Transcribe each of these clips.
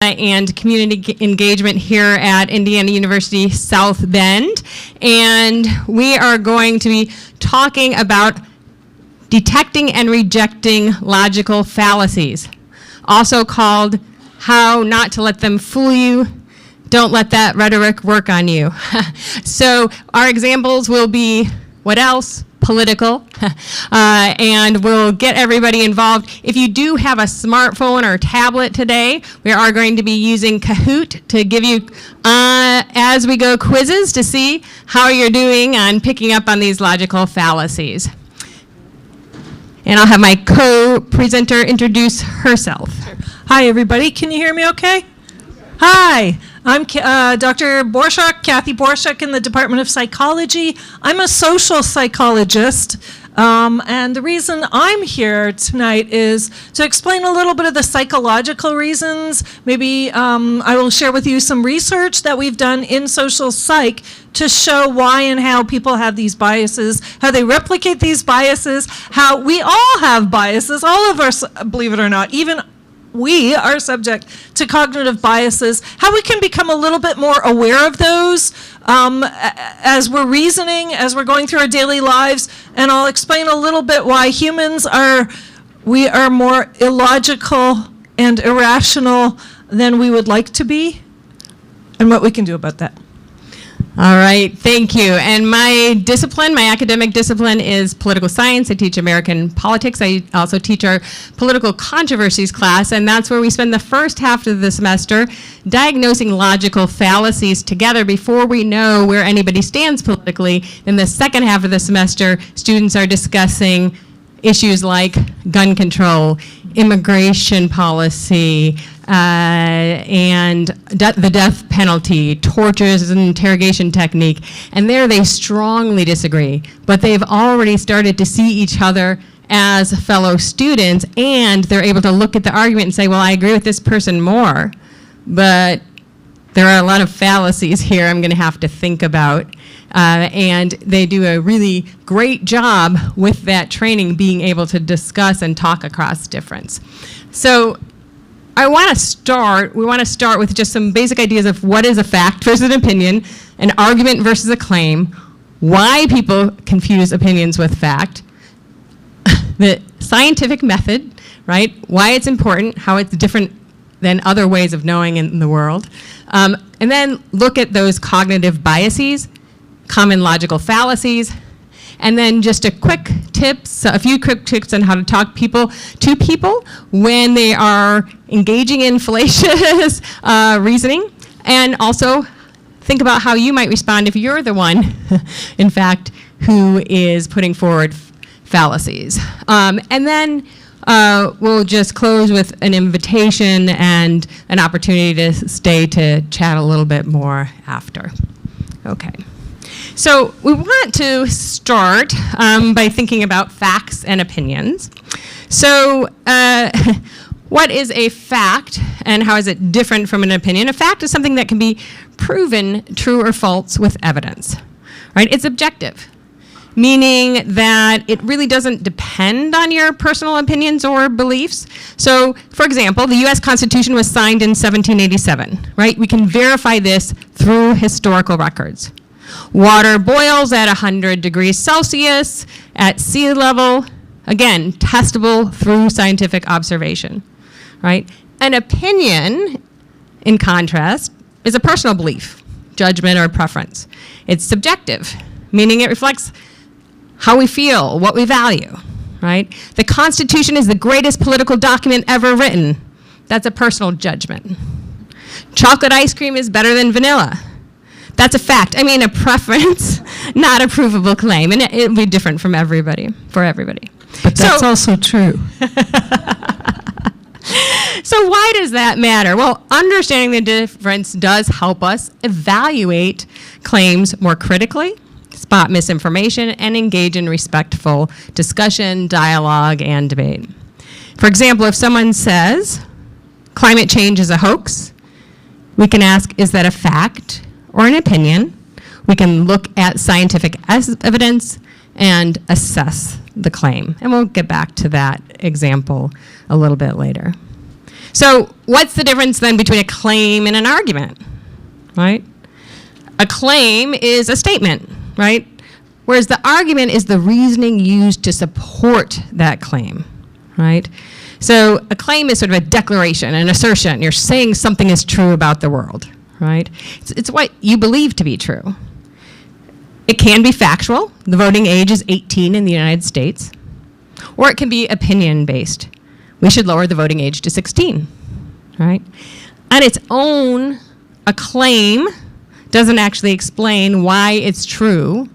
and community engagement here at Indiana University South Bend, and we are going to be talking about detecting and rejecting logical fallacies, also called how not to let them fool you. Don't let that rhetoric work on you. So our examples will be what else? Political, and we'll get everybody involved. If you do have a smartphone or tablet today, we are going to be using Kahoot to give you, as we go, quizzes to see how you're doing on picking up on these logical fallacies. And I'll have my co-presenter introduce herself. Hi, everybody. Can you hear me okay? Hi, I'm Dr. Borshak, Kathy Borshak in the Department of Psychology. I'm a social psychologist, and the reason I'm here tonight is to explain a little bit of the psychological reasons. Maybe I will share with you some research that we've done in social psych to show why and how people have these biases, how they replicate these biases, how we all have biases, all of us, believe it or not, even we are subject to cognitive biases, how we can become a little bit more aware of those as we're reasoning, as we're going through our daily lives, and I'll explain a little bit why humans are more illogical and irrational than we would like to be, and what we can do about that. All right, thank you. And my discipline, my academic discipline is political science. I teach American politics. I also teach our political controversies class, and that's where we spend the first half of the semester diagnosing logical fallacies together before we know where anybody stands politically. In the second half of the semester, students are discussing issues like gun control, immigration policy, and the death penalty, torture as an interrogation technique. And there they strongly disagree, but they've already started to see each other as fellow students, and they're able to look at the argument and say, well, I agree with this person more, but there are a lot of fallacies here I'm going to have to think about. And they do a really great job with that training, being able to discuss and talk across difference. So we want to start with just some basic ideas of what is a fact versus an opinion, an argument versus a claim, why people confuse opinions with fact, the scientific method, right? Why it's important, how it's different than other ways of knowing in the world, and then look at those cognitive biases, common logical fallacies, and then just a few quick tips on how to talk to people when they are engaging in fallacious reasoning, and also think about how you might respond if you're the one, in fact, who is putting forward fallacies. And then we'll just close with an invitation and an opportunity to stay to chat a little bit more after. Okay. So we want to start by thinking about facts and opinions. So what is a fact and how is it different from an opinion? A fact is something that can be proven true or false with evidence, right? It's objective, meaning that it really doesn't depend on your personal opinions or beliefs. So, for example, the US Constitution was signed in 1787, right? We can verify this through historical records. Water boils at 100 degrees Celsius at sea level, again, testable through scientific observation, right? An opinion, in contrast, is a personal belief, judgment, or preference. It's subjective, meaning it reflects how we feel, what we value, right? The Constitution is the greatest political document ever written. That's a personal judgment. Chocolate ice cream is better than vanilla. That's a fact. I mean, a preference, not a provable claim, and it'll be different from everybody, for everybody. But that's also true. So why does that matter? Well, understanding the difference does help us evaluate claims more critically, spot misinformation, and engage in respectful discussion, dialogue, and debate. For example, if someone says climate change is a hoax, we can ask, is that a fact or an opinion? We can look at scientific evidence and assess the claim. And we'll get back to that example a little bit later. So what's the difference then between a claim and an argument, right? A claim is a statement, right? Whereas the argument is the reasoning used to support that claim, right? So a claim is sort of a declaration, an assertion. You're saying something is true about the world, right? It's what you believe to be true. It can be factual. The voting age is 18 in the United States. Or it can be opinion-based. We should lower the voting age to 16, right? On its own, a claim doesn't actually explain why it's true,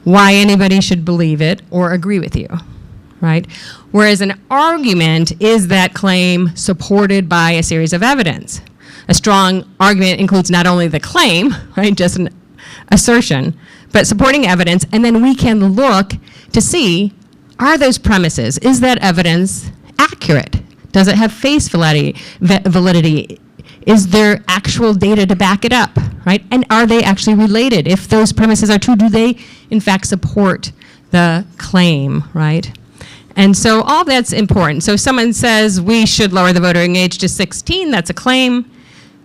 why anybody should believe it or agree with you, right? Whereas an argument is that claim supported by a series of evidence. A strong argument includes not only the claim, right, just an assertion, but supporting evidence, and then we can look to see, are those premises, is that evidence accurate? Does it have face validity? Is there actual data to back it up, right? And are they actually related? If those premises are true, do they in fact support the claim, right? And so all that's important. So if someone says we should lower the voting age to 16, that's a claim.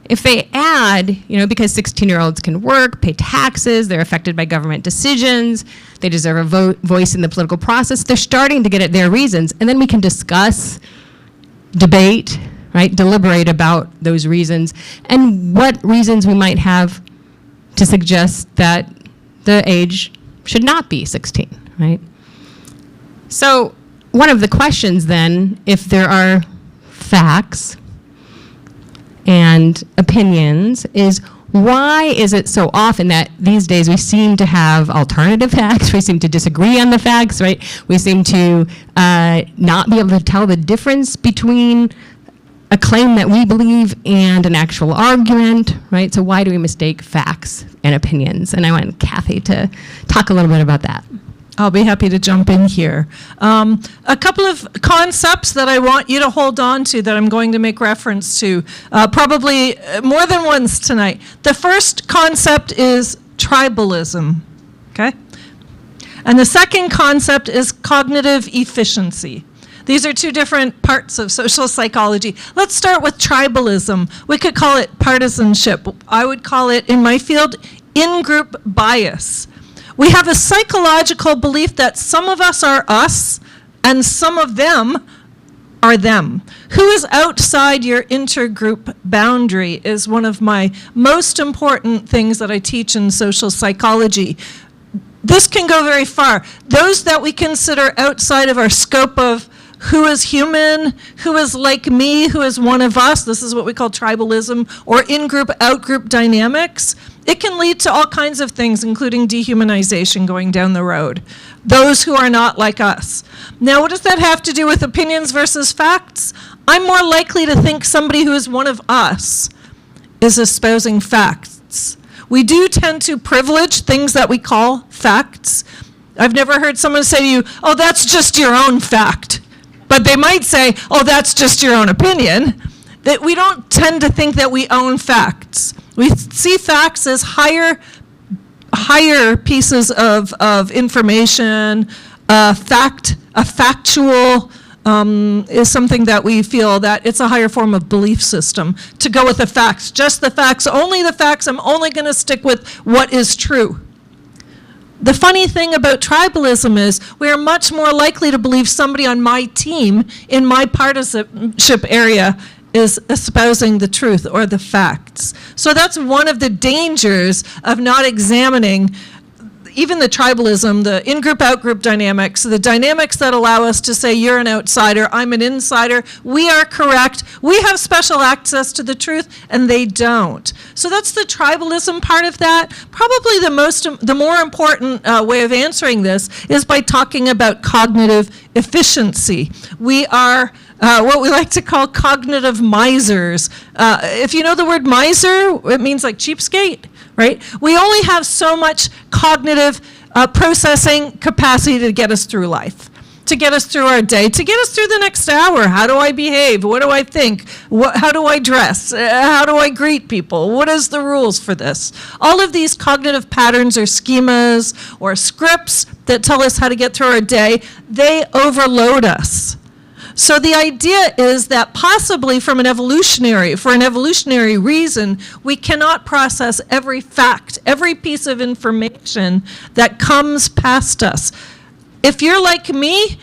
If they add, because 16-year-olds can work, pay taxes, they're affected by government decisions, they deserve a voice in the political process, they're starting to get at their reasons. And then we can discuss, debate, right, deliberate about those reasons and what reasons we might have to suggest that the age should not be 16, right? So one of the questions then, if there are facts and opinions, is why is it so often that these days we seem to have alternative facts, we seem to disagree on the facts, right? We seem to not be able to tell the difference between a claim that we believe and an actual argument, right? So why do we mistake facts and opinions? And I want Kathy to talk a little bit about that. I'll be happy to jump in here. A couple of concepts that I want you to hold on to that I'm going to make reference to, probably more than once tonight. The first concept is tribalism, okay? And the second concept is cognitive efficiency. These are two different parts of social psychology. Let's start with tribalism. We could call it partisanship. I would call it, in my field, in-group bias. We have a psychological belief that some of us are us and some of them are them. Who is outside your intergroup boundary is one of my most important things that I teach in social psychology. This can go very far. Those that we consider outside of our scope of who is human, who is like me, who is one of us, this is what we call tribalism, or in-group, out-group dynamics. It can lead to all kinds of things, including dehumanization going down the road. Those who are not like us. Now, what does that have to do with opinions versus facts? I'm more likely to think somebody who is one of us is espousing facts. We do tend to privilege things that we call facts. I've never heard someone say to you, oh, that's just your own fact. But they might say, oh, that's just your own opinion. That we don't tend to think that we own facts. We see facts as higher pieces of information. A factual is something that we feel that it's a higher form of belief system. To go with the facts, just the facts, only the facts, I'm only going to stick with what is true. The funny thing about tribalism is we are much more likely to believe somebody on my team in my partisanship area is espousing the truth or the facts. So that's one of the dangers of not examining even the tribalism, the in-group, out-group dynamics, the dynamics that allow us to say you're an outsider, I'm an insider, we are correct, we have special access to the truth, and they don't. So that's the tribalism part of that. Probably the more important way of answering this is by talking about cognitive efficiency. We are what we like to call cognitive misers. If you know the word miser, it means like cheapskate, right? We only have so much cognitive processing capacity to get us through life, to get us through our day, to get us through the next hour. How do I behave? What do I think? How do I dress? How do I greet people? What is the rules for this? All of these cognitive patterns or schemas or scripts that tell us how to get through our day, they overload us. So the idea is that possibly for an evolutionary reason, we cannot process every fact, every piece of information that comes past us. If you're like me,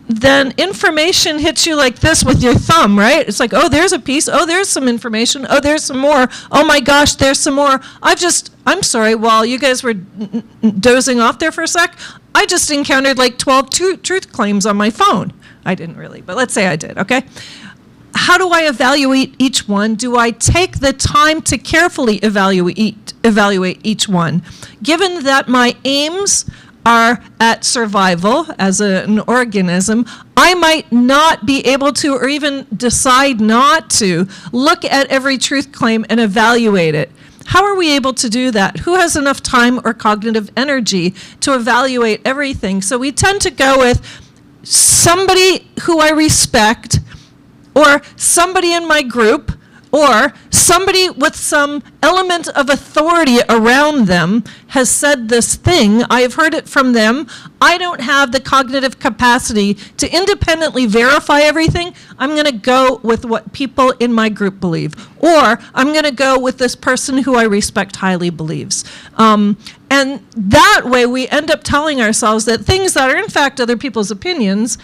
then information hits you like this with your thumb, right? It's like, oh, there's a piece. Oh, there's some information. Oh, there's some more. Oh my gosh, there's some more. I'm sorry, while you guys were dozing off there for a sec, I just encountered like 12 truth claims on my phone. I didn't really, but let's say I did, okay? How do I evaluate each one? Do I take the time to carefully evaluate each one? Given that my aims are at survival as an organism, I might not be able to, or even decide not to, look at every truth claim and evaluate it. How are we able to do that? Who has enough time or cognitive energy to evaluate everything? So we tend to go with somebody who I respect, or somebody in my group, or somebody with some element of authority around them has said this thing. I have heard it from them. I don't have the cognitive capacity to independently verify everything. I'm going to go with what people in my group believe. Or I'm going to go with this person who I respect highly believes. And that way we end up telling ourselves that things that are in fact other people's opinions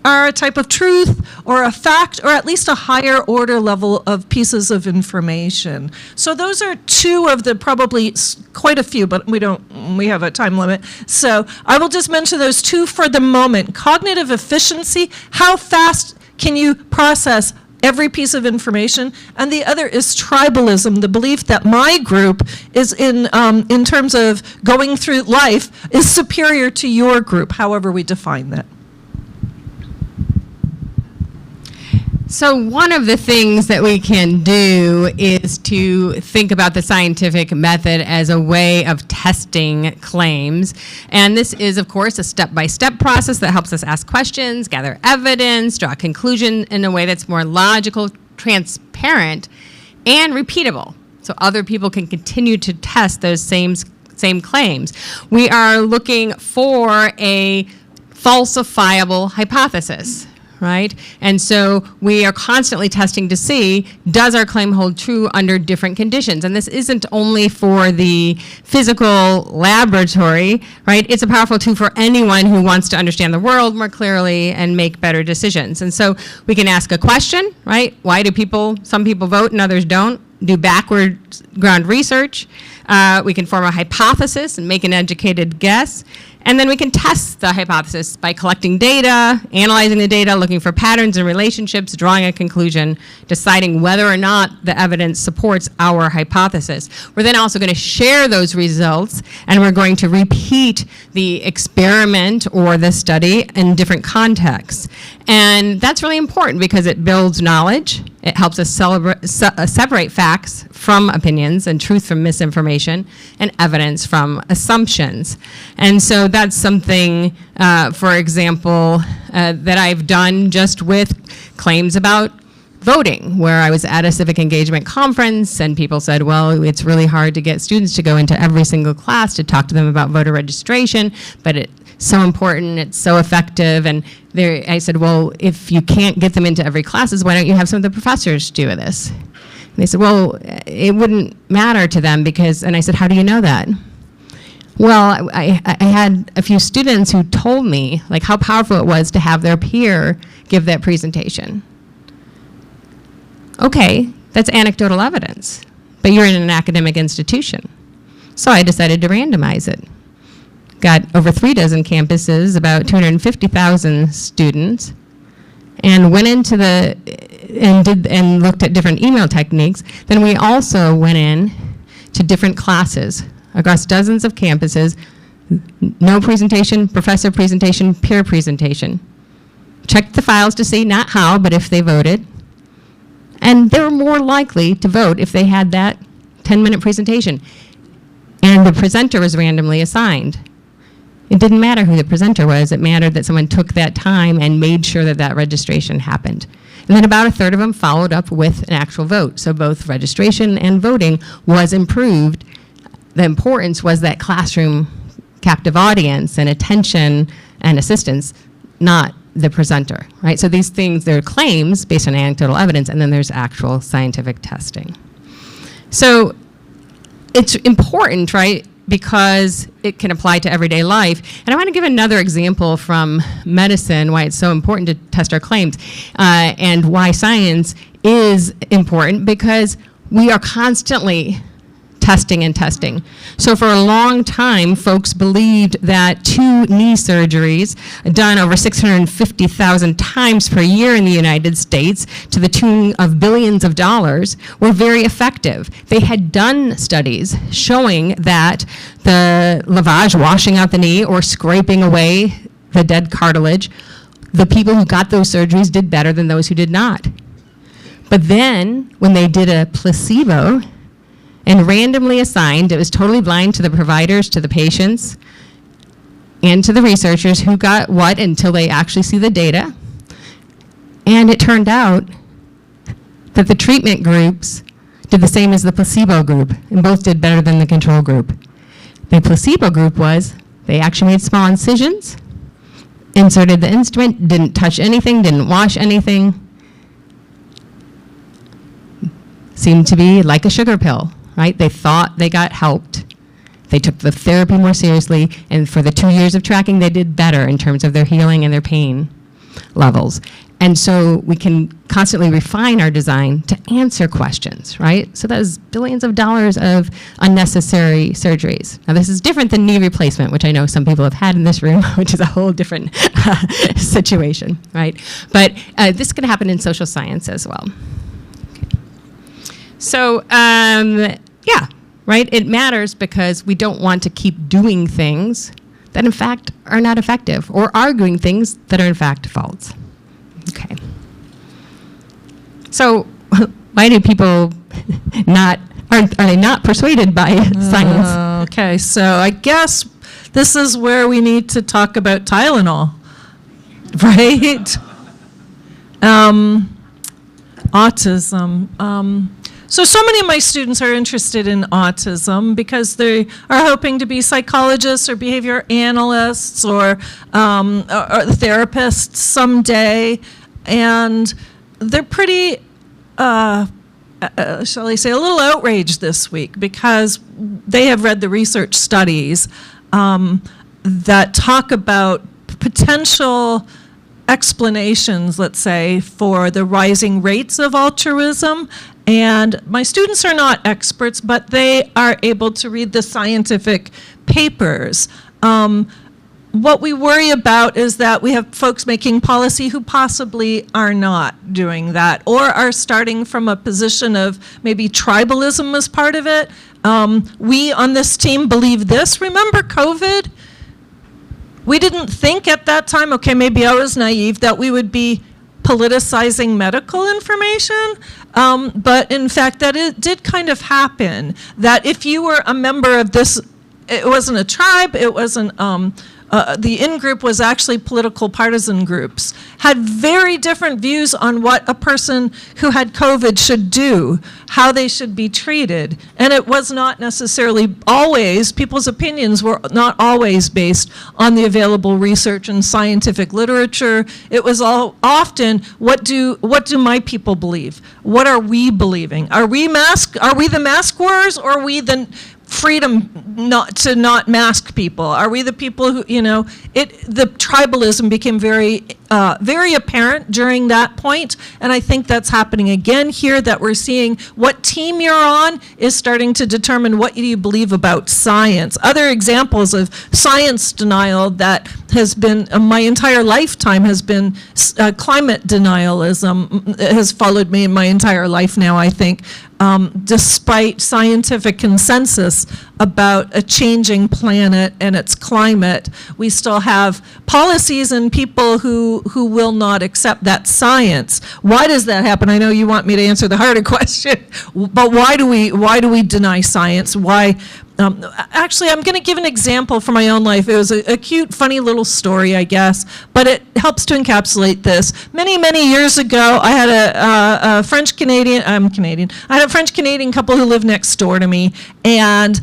are a type of truth or a fact, or at least a higher order level of pieces of information. So those are two of the, probably quite a few, but we have a time limit. So I will just mention those two for the moment. Cognitive efficiency, how fast can you process every piece of information? And the other is tribalism, the belief that my group is in terms of going through life, is superior to your group, however we define that. So one of the things that we can do is to think about the scientific method as a way of testing claims. And this is, of course, a step-by-step process that helps us ask questions, gather evidence, draw a conclusion in a way that's more logical, transparent, and repeatable, so other people can continue to test those same claims. We are looking for a falsifiable hypothesis, right? And so we are constantly testing to see, does our claim hold true under different conditions? And this isn't only for the physical laboratory, right? It's a powerful tool for anyone who wants to understand the world more clearly and make better decisions. And so we can ask a question, right? Why do some people vote and others don't? Do backward ground research. We can form a hypothesis and make an educated guess. And then we can test the hypothesis by collecting data, analyzing the data, looking for patterns and relationships, drawing a conclusion, deciding whether or not the evidence supports our hypothesis. We're then also going to share those results, and we're going to repeat the experiment or the study in different contexts. And that's really important because it builds knowledge. It helps us separate facts from opinions and truth from misinformation and evidence from assumptions. And so that's something, for example, that I've done just with claims about voting, where I was at a civic engagement conference and people said, well, it's really hard to get students to go into every single class to talk to them about voter registration, but it's so important, it's so effective. And I said, well, if you can't get them into every classes, why don't you have some of the professors do this? And they said, well, it wouldn't matter to them because, and I said, how do you know that? Well, I had a few students who told me like how powerful it was to have their peer give that presentation. Okay, that's anecdotal evidence, but you're in an academic institution. So I decided to randomize it. Got over 3 dozen campuses, about 250,000 students, and went into and looked at different email techniques. Then we also went in to different classes across dozens of campuses, no presentation, professor presentation, peer presentation. Checked the files to see not how, but if they voted. And they were more likely to vote if they had that 10-minute presentation. And the presenter was randomly assigned. It didn't matter who the presenter was. It mattered that someone took that time and made sure that that registration happened. And then about a third of them followed up with an actual vote. So both registration and voting was improved. The importance was that classroom captive audience and attention and assistance, not the presenter, right? So these things, they're claims based on anecdotal evidence, and then there's actual scientific testing. So it's important, right, because it can apply to everyday life. And I want to give another example from medicine, why it's so important to test our claims, and why science is important, because we are constantly testing and testing. So for a long time, folks believed that 2 knee surgeries done over 650,000 times per year in the United States to the tune of billions of dollars were very effective. They had done studies showing that the lavage, washing out the knee or scraping away the dead cartilage, the people who got those surgeries did better than those who did not. But then when they did a placebo and randomly assigned, it was totally blind to the providers, to the patients, and to the researchers who got what until they actually see the data. And it turned out that the treatment groups did the same as the placebo group, and both did better than the control group. The placebo group was, they actually made small incisions, inserted the instrument, didn't touch anything, didn't wash anything, seemed to be like a sugar pill. Right? They thought they got helped. They took the therapy more seriously, and for the 2 years of tracking, they did better in terms of their healing and their pain levels. And so we can constantly refine our design to answer questions, right? So that is billions of dollars of unnecessary surgeries. Now this is different than knee replacement, which I know some people have had in this room, which is a whole different situation, right? But this can happen in social science as well. So, yeah, right? It matters because we don't want to keep doing things that in fact are not effective, or arguing things that are in fact false. Okay. So, why do people are they not persuaded by science? Okay, so I guess this is where we need to talk about Tylenol, right? Autism. So many of my students are interested in autism because they are hoping to be psychologists or behavior analysts or therapists someday, and they're pretty, shall I say, a little outraged this week because they have read the research studies that talk about potential explanations, let's say, for the rising rates of altruism. And my students are not experts, but they are able to read the scientific papers. What we worry about is that we have folks making policy who possibly are not doing that, or are starting from a position of maybe tribalism as part of it. We on this team believe this. Remember COVID? We didn't think at that time, okay, maybe I was naive, that we would be politicizing medical information, but in fact that it did kind of happen, that if you were a member of this, it wasn't a tribe, it wasn't, the in-group was actually political partisan groups, had very different views on what a person who had COVID should do, how they should be treated. And it was not necessarily always, people's opinions were not always based on the available research and scientific literature. It was all often, what do my people believe? What are we believing? Are we the mask wearers, or are we the freedom not to not mask people? Are we the people who, the tribalism became very apparent during that point, and I think that's happening again here, that we're seeing what team you're on is starting to determine what you believe about science. Other examples of science denial that has been, my entire lifetime has been climate denialism, has followed me in my entire life now, I think. Despite scientific consensus about a changing planet and its climate, we still have policies and people who will not accept that science. Why does that happen? I know you want me to answer the harder question, but why do we deny science? Why? Actually, I'm going to give an example from my own life. It was a cute, funny little story, I guess, but it helps to encapsulate this. Many, many years ago, I had a French-Canadian, I'm Canadian, I had a French-Canadian couple who lived next door to me, and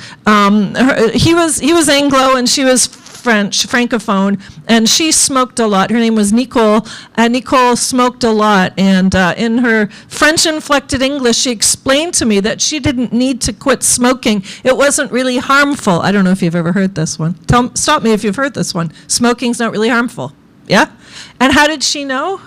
he was Anglo and she was French, Francophone, and she smoked a lot. Her name was Nicole, and Nicole smoked a lot. And in her French-inflected English, she explained to me that she didn't need to quit smoking. It wasn't really harmful. I don't know if you've ever heard this one. Stop me if you've heard this one. Smoking's not really harmful. Yeah? And how did she know?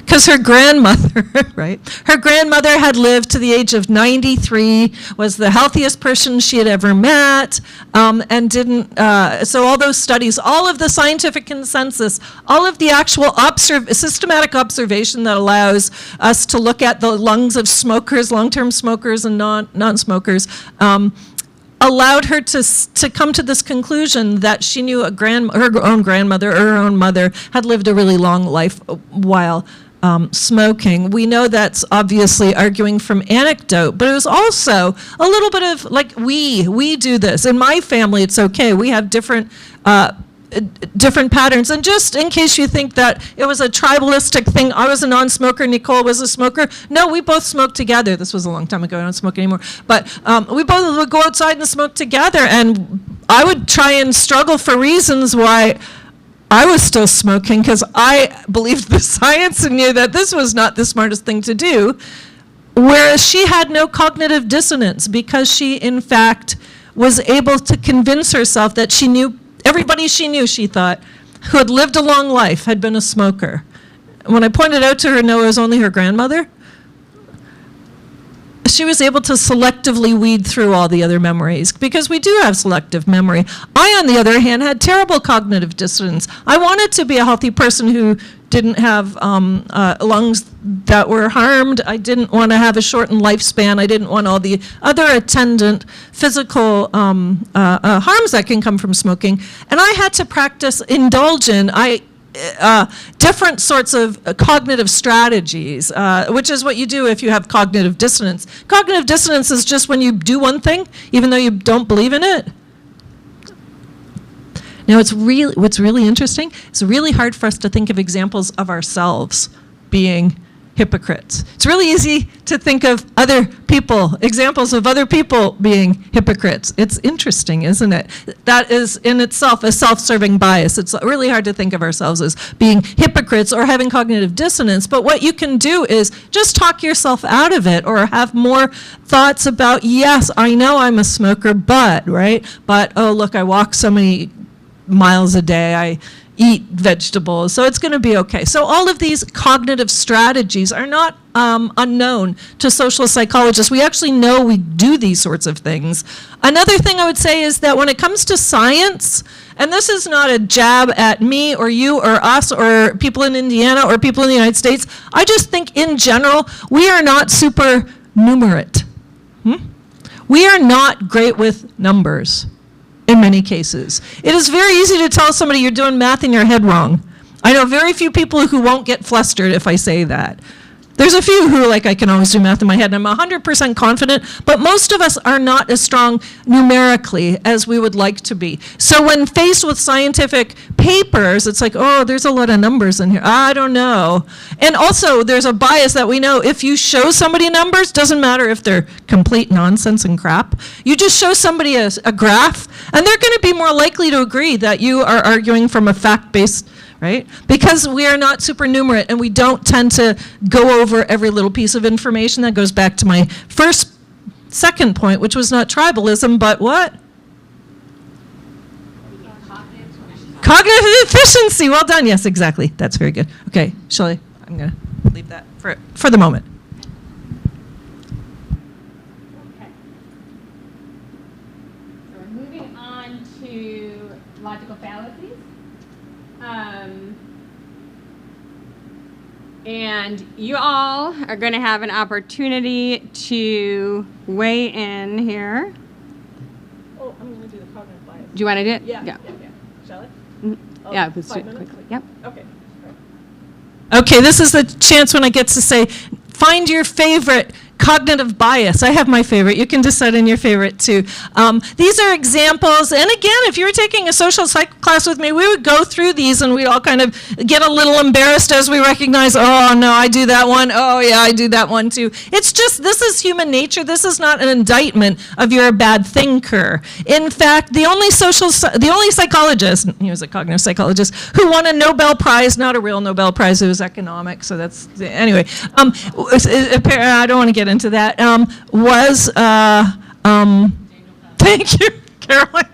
Because her grandmother, right? Her grandmother had lived to the age of 93, was the healthiest person she had ever met, and didn't, so all those studies, all of the scientific consensus, all of the actual systematic observation that allows us to look at the lungs of smokers, long-term smokers and non-smokers, allowed her to come to this conclusion that she knew her own grandmother or her own mother had lived a really long life while smoking. We know that's obviously arguing from anecdote, but it was also a little bit of like we do this. In my family, it's okay. We have different patterns. And just in case you think that it was a tribalistic thing, I was a non-smoker, Nicole was a smoker. No, we both smoked together. This was a long time ago. I don't smoke anymore. But we both would go outside and smoke together. And I would try and struggle for reasons why I was still smoking, because I believed the science and knew that this was not the smartest thing to do, whereas she had no cognitive dissonance because she, in fact, was able to convince herself that she knew, everybody she knew, she thought, who had lived a long life had been a smoker. When I pointed out to her, no, it was only her grandmother, she was able to selectively weed through all the other memories, because we do have selective memory. I, on the other hand, had terrible cognitive dissonance. I wanted to be a healthy person who didn't have lungs that were harmed. I didn't want to have a shortened lifespan. I didn't want all the other attendant physical harms that can come from smoking. And I had to practice different sorts of cognitive strategies, which is what you do if you have cognitive dissonance. Cognitive dissonance is just when you do one thing, even though you don't believe in it. Now, what's really interesting, it's really hard for us to think of examples of ourselves being hypocrites. It's really easy to think of other people, examples of other people being hypocrites. It's interesting, isn't it? That is in itself a self-serving bias. It's really hard to think of ourselves as being hypocrites or having cognitive dissonance, but what you can do is just talk yourself out of it, or have more thoughts about, yes, I know I'm a smoker, but, right? But, oh, look, I walk so many miles a day, I eat vegetables, so it's going to be okay. So all of these cognitive strategies are not unknown to social psychologists. We actually know we do these sorts of things. Another thing I would say is that when it comes to science, and this is not a jab at me or you or us or people in Indiana or people in the United States, I just think in general, we are not super numerate. We are not great with numbers. In many cases. It is very easy to tell somebody you're doing math in your head wrong. I know very few people who won't get flustered if I say that. There's a few who are like, I can always do math in my head, and I'm 100% confident, but most of us are not as strong numerically as we would like to be. So when faced with scientific papers, it's like, oh, there's a lot of numbers in here. I don't know. And also, there's a bias that we know if you show somebody numbers, doesn't matter if they're complete nonsense and crap, you just show somebody a graph, and they're going to be more likely to agree that you are arguing from a fact-based, right? Because we are not supernumerate, and we don't tend to go over every little piece of information. That goes back to my second point, which was not tribalism, but what? Cognitive efficiency. Well done. Yes, exactly. That's very good. Okay, Shelley, I'm going to leave that for the moment. Okay. So we're moving on to logical fallacies. And you all are going to have an opportunity to weigh in here. Oh, I'm going to do the cognitive bias. Do you want to do it? Yeah. Shall I? Yeah, let's do it quickly. Yep. Okay. Okay, this is the chance when I get to say, find your favorite Cognitive bias. I have my favorite. You can decide on your favorite too. These are examples. And again, if you were taking a social psych class with me, we would go through these and we'd all kind of get a little embarrassed as we recognize, oh no, I do that one. Oh yeah, I do that one too. It's just, this is human nature. This is not an indictment of you're a bad thinker. In fact, the only psychologist, he was a cognitive psychologist, who won a Nobel Prize, not a real Nobel Prize, it was economics, so that's, anyway, I don't want to get into that, thank you, Caroline,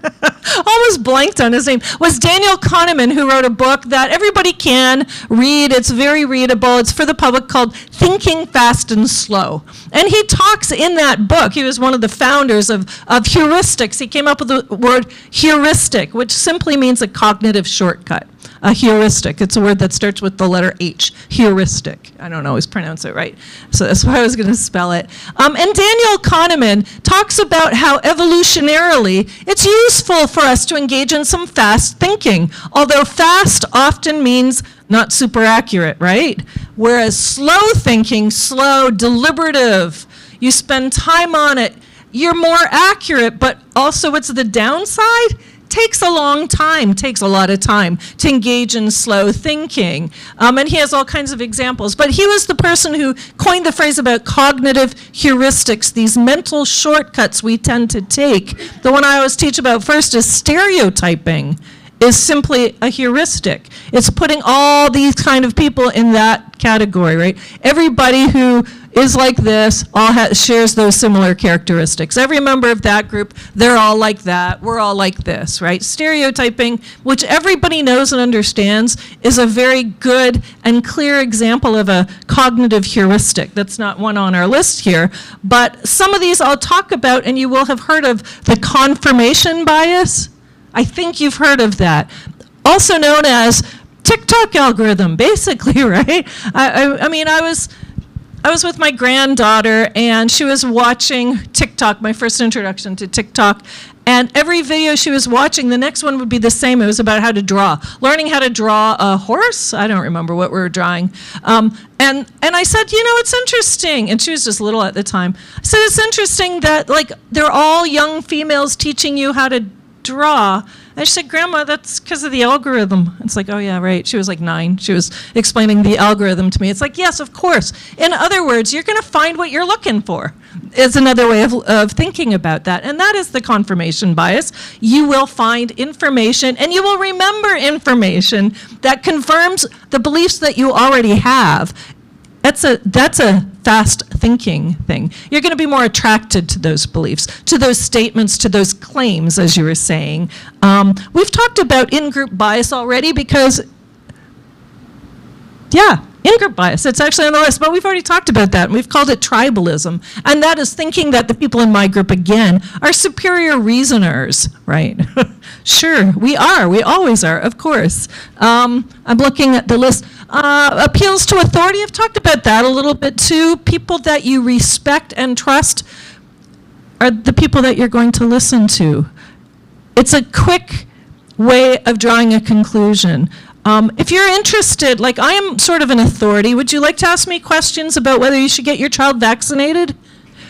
almost blanked on his name, was Daniel Kahneman, who wrote a book that everybody can read. It's very readable. It's for the public, called Thinking Fast and Slow. And he talks in that book, he was one of the founders of heuristics. He came up with the word heuristic, which simply means a cognitive shortcut. A heuristic. It's a word that starts with the letter H. Heuristic. I don't always pronounce it right, so that's why I was going to spell it. And Daniel Kahneman talks about how evolutionarily it's useful for us to engage in some fast thinking, although fast often means not super accurate, right? Whereas slow thinking, slow, deliberative, you spend time on it, you're more accurate, but also what's the downside? Takes a long time, takes a lot of time to engage in slow thinking. And he has all kinds of examples. But he was the person who coined the phrase about cognitive heuristics, these mental shortcuts we tend to take. The one I always teach about first is stereotyping. Is simply a heuristic. It's putting all these kind of people in that category, right? Everybody who is like this all shares those similar characteristics. Every member of that group, they're all like that. We're all like this, right? Stereotyping, which everybody knows and understands, is a very good and clear example of a cognitive heuristic. That's not one on our list here, but some of these I'll talk about, and you will have heard of the confirmation bias. I think you've heard of that. Also known as TikTok algorithm, basically, right? I mean, I was with my granddaughter, and she was watching TikTok, my first introduction to TikTok, and every video she was watching, the next one would be the same. It was about how to draw, learning how to draw a horse. I don't remember what we were drawing. And I said, you know, it's interesting. And she was just little at the time. I said, it's interesting that, like, they're all young females teaching you how to draw. And she said, Grandma, that's because of the algorithm. It's like, oh yeah, right. She was like 9. She was explaining the algorithm to me. It's like, yes, of course. In other words, you're going to find what you're looking for. Is another way of thinking about that. And that is the confirmation bias. You will find information, and you will remember information that confirms the beliefs that you already have. That's a fast thinking thing. You're going to be more attracted to those beliefs, to those statements, to those claims, as you were saying. We've talked about in-group bias already because, yeah, in-group bias, it's actually on the list, but we've already talked about that, and we've called it tribalism. And that is thinking that the people in my group, again, are superior reasoners, right? Sure, we are. We always are, of course. I'm looking at the list. Appeals to authority, I've talked about that a little bit too. People that you respect and trust are the people that you're going to listen to. It's a quick way of drawing a conclusion. If you're interested, like I am sort of an authority, would you like to ask me questions about whether you should get your child vaccinated?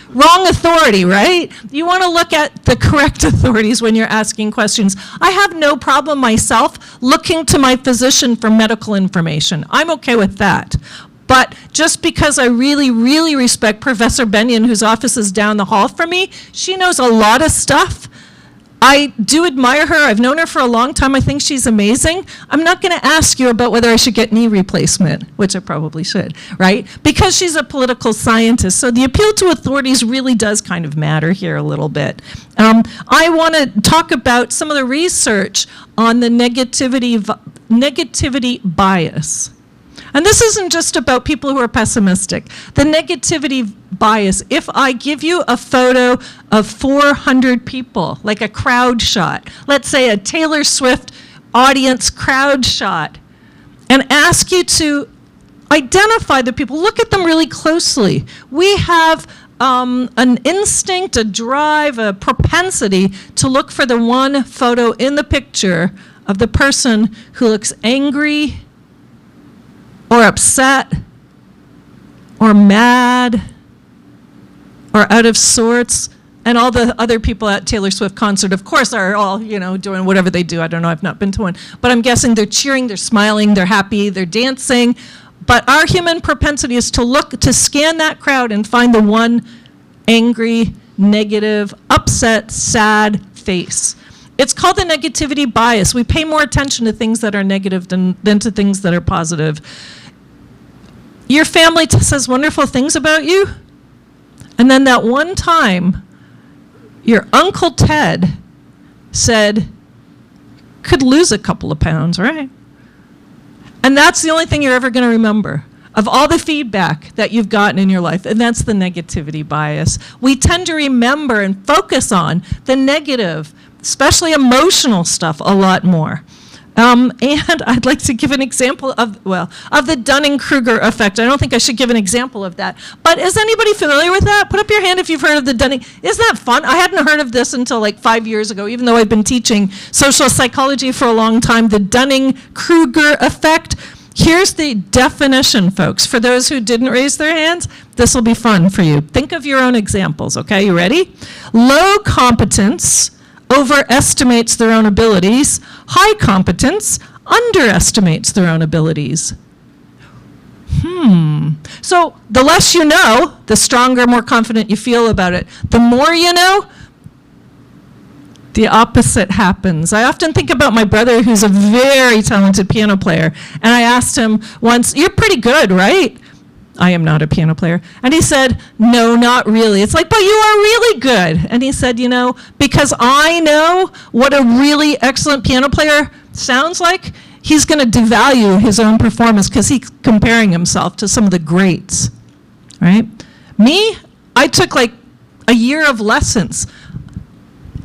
Wrong authority, right? You want to look at the correct authorities when you're asking questions. I have no problem myself looking to my physician for medical information. I'm okay with that. But just because I really, really respect Professor Benyon, whose office is down the hall from me, she knows a lot of stuff. I do admire her. I've known her for a long time. I think she's amazing. I'm not going to ask you about whether I should get knee replacement, which I probably should, right? Because she's a political scientist. So the appeal to authorities really does kind of matter here a little bit. I want to talk about some of the research on the negativity bias. And this isn't just about people who are pessimistic. The negativity bias, if I give you a photo of 400 people, like a crowd shot, let's say a Taylor Swift audience crowd shot, and ask you to identify the people, look at them really closely. We have an instinct, a drive, a propensity to look for the one photo in the picture of the person who looks angry, or upset, or mad, or out of sorts. And all the other people at Taylor Swift concert, of course, are all, doing whatever they do. I don't know, I've not been to one. But I'm guessing they're cheering, they're smiling, they're happy, they're dancing. But our human propensity is to scan that crowd and find the one angry, negative, upset, sad face. It's called the negativity bias. We pay more attention to things that are negative than to things that are positive. Your family says wonderful things about you, and then that one time, your Uncle Ted said, could lose a couple of pounds, right? And that's the only thing you're ever going to remember of all the feedback that you've gotten in your life, and that's the negativity bias. We tend to remember and focus on the negative, especially emotional stuff, a lot more. And I'd like to give an example of the Dunning-Kruger effect. I don't think I should give an example of that. But is anybody familiar with that? Put up your hand if you've heard of the Dunning. Isn't that fun? I hadn't heard of this until like 5 years ago, even though I've been teaching social psychology for a long time. The Dunning-Kruger effect. Here's the definition, folks. For those who didn't raise their hands, this will be fun for you. Think of your own examples, okay? You ready? Low competence overestimates their own abilities. High competence underestimates their own abilities. So the less you know, the stronger, more confident you feel about it. The more you know, the opposite happens. I often think about my brother, who's a very talented piano player, and I asked him once, "You're pretty good, right?" I am not a piano player. And he said, "No, not really." It's like, "But you are really good." And he said, because I know what a really excellent piano player sounds like, he's going to devalue his own performance because he's comparing himself to some of the greats, right? Me, I took like a year of lessons.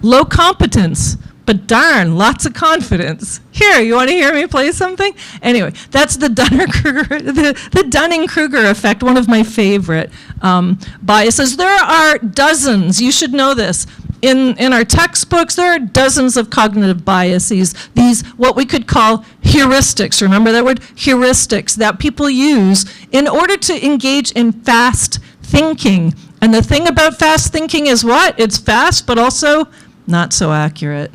Low competence, but darn, lots of confidence. Here, you want to hear me play something? Anyway, that's the Dunning-Kruger effect, one of my favorite biases. There are dozens, you should know this. In our textbooks, there are dozens of cognitive biases, these what we could call heuristics. Remember that word? Heuristics that people use in order to engage in fast thinking. And the thing about fast thinking is what? It's fast, but also not so accurate.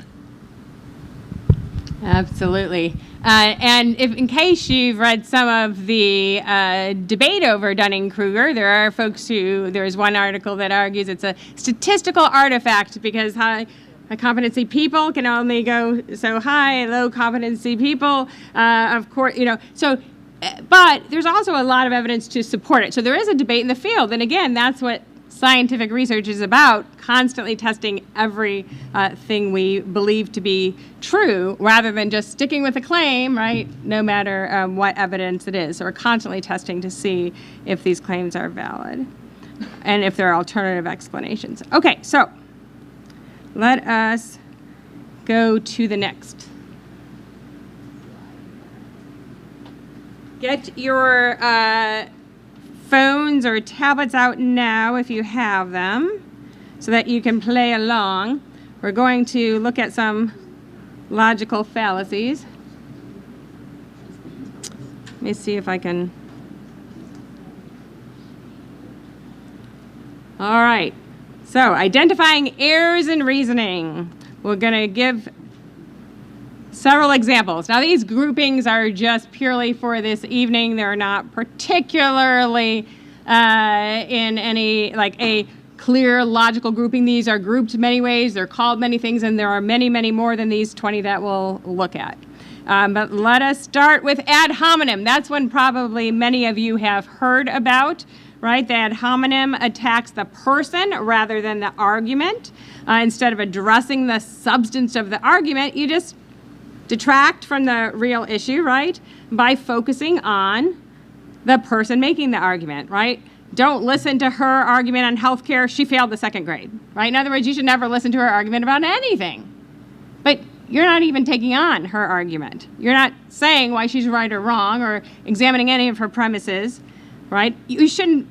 Absolutely. And in case you've read some of the debate over Dunning-Kruger, there are folks there's one article that argues it's a statistical artifact because high competency people can only go so high, low competency people, of course, but there's also a lot of evidence to support it. So there is a debate in the field. And again, that's what scientific research is about, constantly testing every thing we believe to be true rather than just sticking with a claim, right, no matter what evidence it is. So we're constantly testing to see if these claims are valid and if there are alternative explanations. Okay, so let us go to the next. Get your phones or tablets out now if you have them so that you can play along. We're going to look at some logical fallacies. Let me see if I can. All right. So, identifying errors in reasoning. We're going to give several examples. Now, these groupings are just purely for this evening. They're not particularly in any, like a clear logical grouping. These are grouped many ways. They're called many things, and there are many, many more than these 20 that we'll look at. But let us start with ad hominem. That's one probably many of you have heard about, right? The ad hominem attacks the person rather than the argument. Instead of addressing the substance of the argument, you just detract from the real issue, right? By focusing on the person making the argument, right? Don't listen to her argument on healthcare. She failed the second grade, right? In other words, you should never listen to her argument about anything. But you're not even taking on her argument. You're not saying why she's right or wrong or examining any of her premises, right? You shouldn't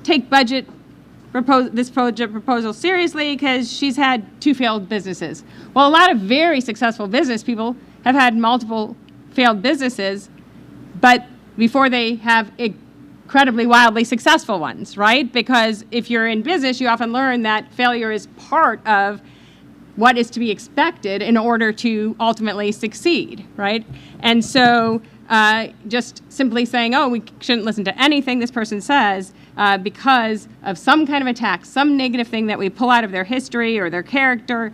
take this budget proposal seriously because she's had 2 failed businesses. Well, a lot of very successful business people have had multiple failed businesses, but before they have incredibly wildly successful ones, right? Because if you're in business, you often learn that failure is part of what is to be expected in order to ultimately succeed, right? And so just simply saying, oh, we shouldn't listen to anything this person says because of some kind of attack, some negative thing that we pull out of their history or their character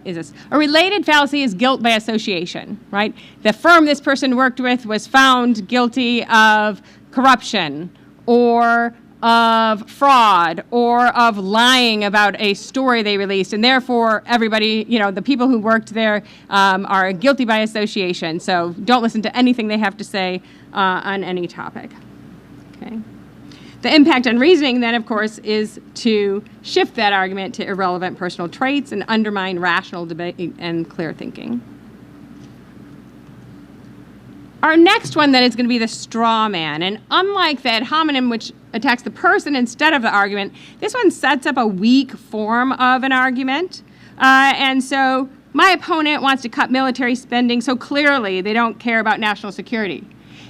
is this. A related fallacy is guilt by association, right? The firm this person worked with was found guilty of corruption or of fraud or of lying about a story they released, and therefore everybody, the people who worked there are guilty by association. So don't listen to anything they have to say on any topic. Okay. The impact on reasoning then, of course, is to shift that argument to irrelevant personal traits and undermine rational debate and clear thinking. Our next one then is going to be the straw man. And unlike that homonym which attacks the person instead of the argument, this one sets up a weak form of an argument. And so my opponent wants to cut military spending so clearly they don't care about national security.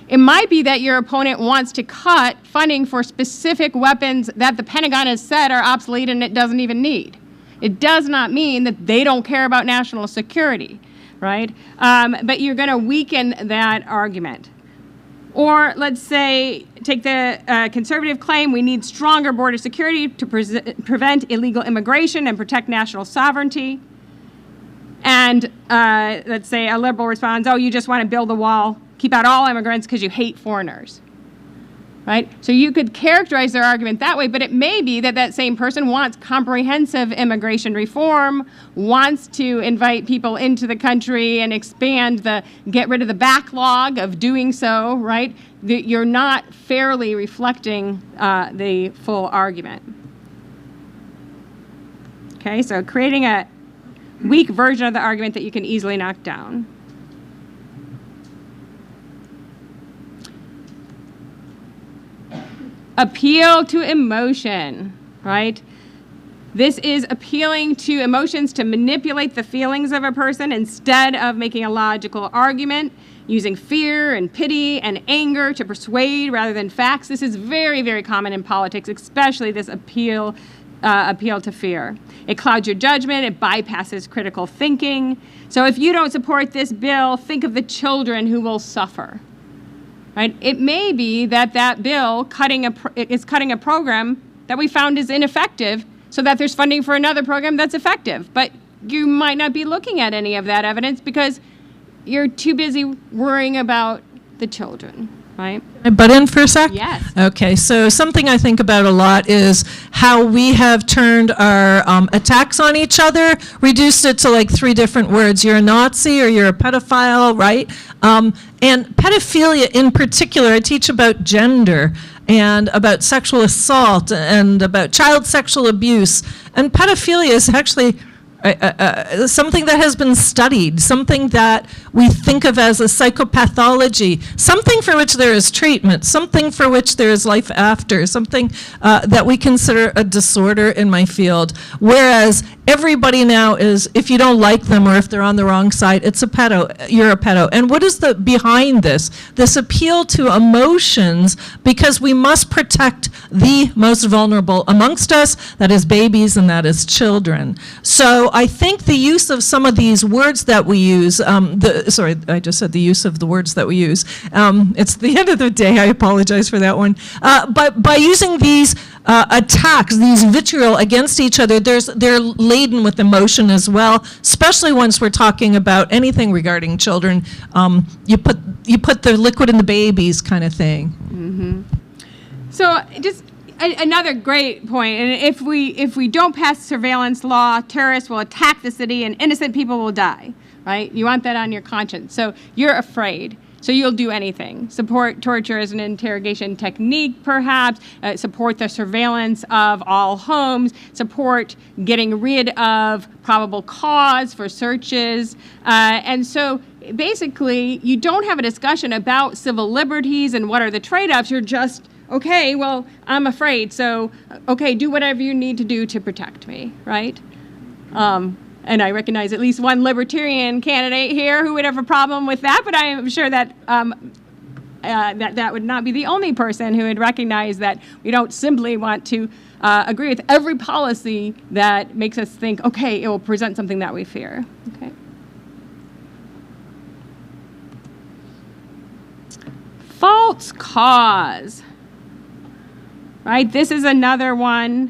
It might be that your opponent wants to cut funding for specific weapons that the Pentagon has said are obsolete and it doesn't even need. It does not mean that they don't care about national security. Right? But you're going to weaken that argument. Or let's say, take the conservative claim, we need stronger border security to prevent illegal immigration and protect national sovereignty. And let's say a liberal responds, oh, you just want to build a wall, keep out all immigrants because you hate foreigners. Right? So you could characterize their argument that way, but it may be that that same person wants comprehensive immigration reform, wants to invite people into the country and get rid of the backlog of doing so, right? You're not fairly reflecting the full argument. Okay, so creating a weak version of the argument that you can easily knock down. Appeal to emotion, right? This is appealing to emotions to manipulate the feelings of a person instead of making a logical argument, using fear and pity and anger to persuade rather than facts. This is very, very common in politics, especially this appeal to fear. It clouds your judgment. It bypasses critical thinking. So if you don't support this bill, think of the children who will suffer. Right? It may be that bill is cutting a program that we found is ineffective so that there's funding for another program that's effective. But you might not be looking at any of that evidence because you're too busy worrying about the children, right? Can I butt in for a sec? Yes. Okay, so something I think about a lot is how we have turned our attacks on each other, reduced it to like 3 different words. You're a Nazi or you're a pedophile, right? And pedophilia in particular, I teach about gender and about sexual assault and about child sexual abuse. And pedophilia is actually something that has been studied, something that we think of as a psychopathology, something for which there is treatment, something for which there is life after, something that we consider a disorder in my field. Whereas everybody now is, if you don't like them or if they're on the wrong side, it's a pedo, you're a pedo. And what is the behind this? This appeal to emotions, because we must protect the most vulnerable amongst us, that is babies and that is children. So I think the use of some of these words that we use, sorry, I just said the use of the words that we use. It's the end of the day, I apologize for that one. But by using these attacks, these vitriol against each other, they're laden with emotion as well, especially once we're talking about anything regarding children. You put the liquid in the babies kind of thing. Mm-hmm. So just another great point, and if we don't pass surveillance law, terrorists will attack the city and innocent people will die, right? You want that on your conscience. So you're afraid. So you'll do anything. Support torture as an interrogation technique, perhaps. Support the surveillance of all homes. Support getting rid of probable cause for searches. And so basically, you don't have a discussion about civil liberties and what are the trade-offs. You're just, okay, well, I'm afraid. So, okay, do whatever you need to do to protect me, right? And I recognize at least one libertarian candidate here who would have a problem with that, but I am sure that that would not be the only person who would recognize that we don't simply want to agree with every policy that makes us think, okay, it will present something that we fear. Okay. False cause. Right? This is another one,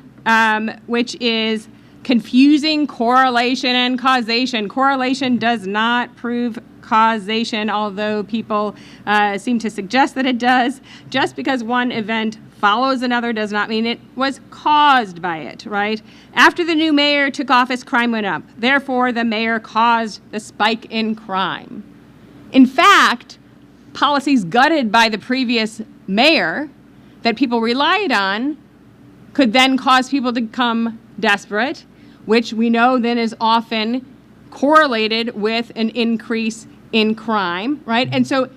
which is confusing correlation and causation. Correlation does not prove causation, although people seem to suggest that it does. Just because one event follows another does not mean it was caused by it, right? After the new mayor took office, crime went up. Therefore, the mayor caused the spike in crime. In fact, policies gutted by the previous mayor that people relied on could then cause people to become desperate, which we know then is often correlated with an increase in crime, right? And so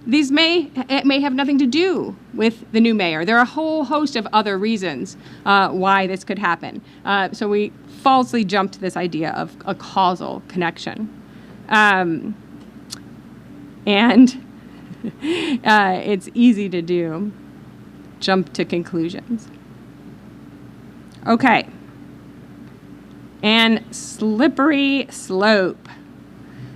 these may have nothing to do with the new mayor. There are a whole host of other reasons why this could happen. So we falsely jumped to this idea of a causal connection. And it's easy to do. Jump to conclusions. Okay. And slippery slope.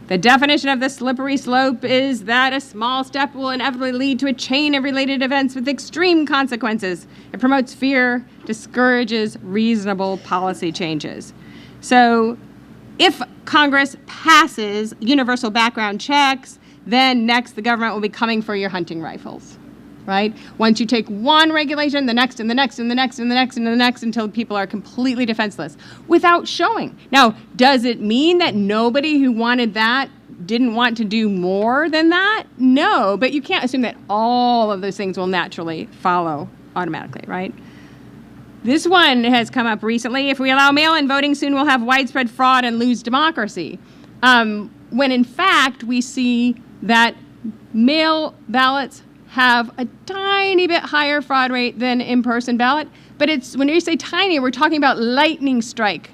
The definition of the slippery slope is that a small step will inevitably lead to a chain of related events with extreme consequences. It promotes fear, discourages reasonable policy changes. So if Congress passes universal background checks, then next the government will be coming for your hunting rifles, right? Once you take one regulation, the next and the next and the next and the next and the next until people are completely defenseless without showing. Now, does it mean that nobody who wanted that didn't want to do more than that? No, but you can't assume that all of those things will naturally follow automatically, right? This one has come up recently. If we allow mail-in voting, soon we'll have widespread fraud and lose democracy. When in fact, we see that mail ballots have a tiny bit higher fraud rate than in-person ballot. But it's, when you say tiny, we're talking about lightning strike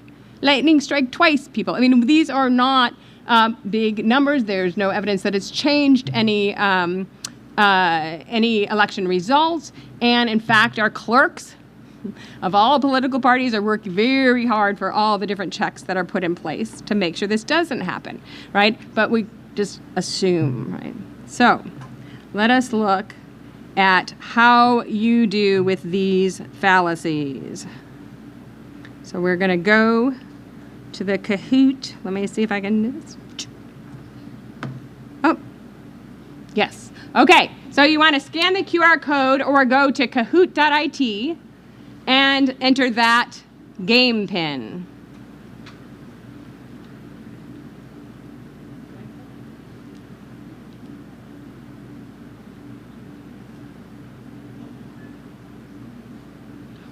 twice, people. I mean, these are not big numbers. There's no evidence that it's changed any election results. And in fact, our clerks of all political parties are working very hard for all the different checks that are put in place to make sure this doesn't happen, right? But we just assume, right? So let us look at how you do with these fallacies. So we're going to go to the Kahoot. Let me see if I can do this. Oh, yes. Okay, so you want to scan the QR code or go to kahoot.it and enter that game pin.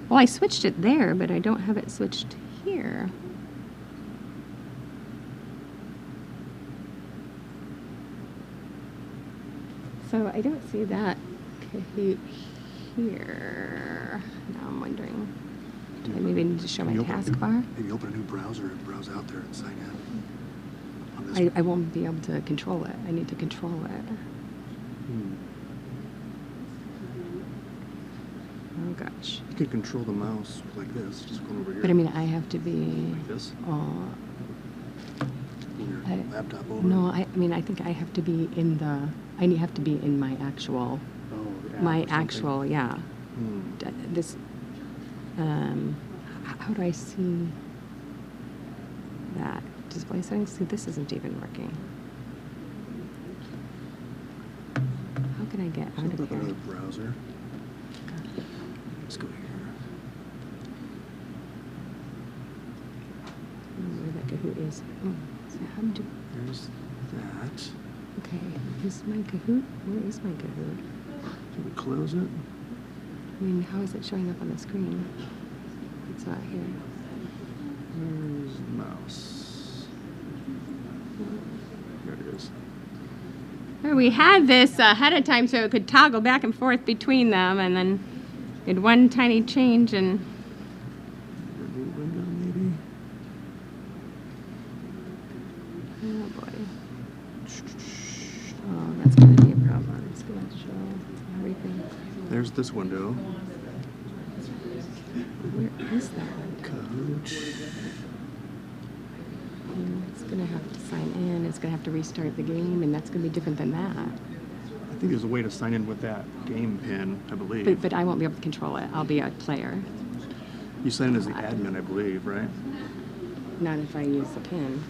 Well, I switched it there, but I don't have it switched here. So I don't see that Kahoot here. Now I'm wondering, do I maybe need to show my taskbar? Maybe open a new browser and browse out there and sign in. On this I won't be able to control it. I need to control it. Oh gosh. You could control the mouse like this, just going over here. But I mean, I have to be. Like this? Move your laptop over. No, I mean, I think I have to be in the. I have to be in my actual. The app My or something. actual, yeah. This. How do I see that display settings? See, this isn't even working. How can I get out Open of up here? another browser. Let's go here. I don't know where that Kahoot is. Oh, so how do? There's that. Okay, is my Kahoot? Where is my Kahoot? Can we close it? I mean, how is it showing up on the screen? It's not here. Where's the mouse? There it is. Well, we had this ahead of time so it could toggle back and forth between them, and then did one tiny change and New window, maybe? oh boy. Oh, that's gonna be a problem. It's gonna There's this window. Where is that? Coach. It's going to have to sign in. It's going to have to restart the game, and that's going to be different than that. I think there's a way to sign in with that game pin, I believe. But I won't be able to control it. I'll be a player. You sign in as the admin, I believe, right? Not if I use the pin.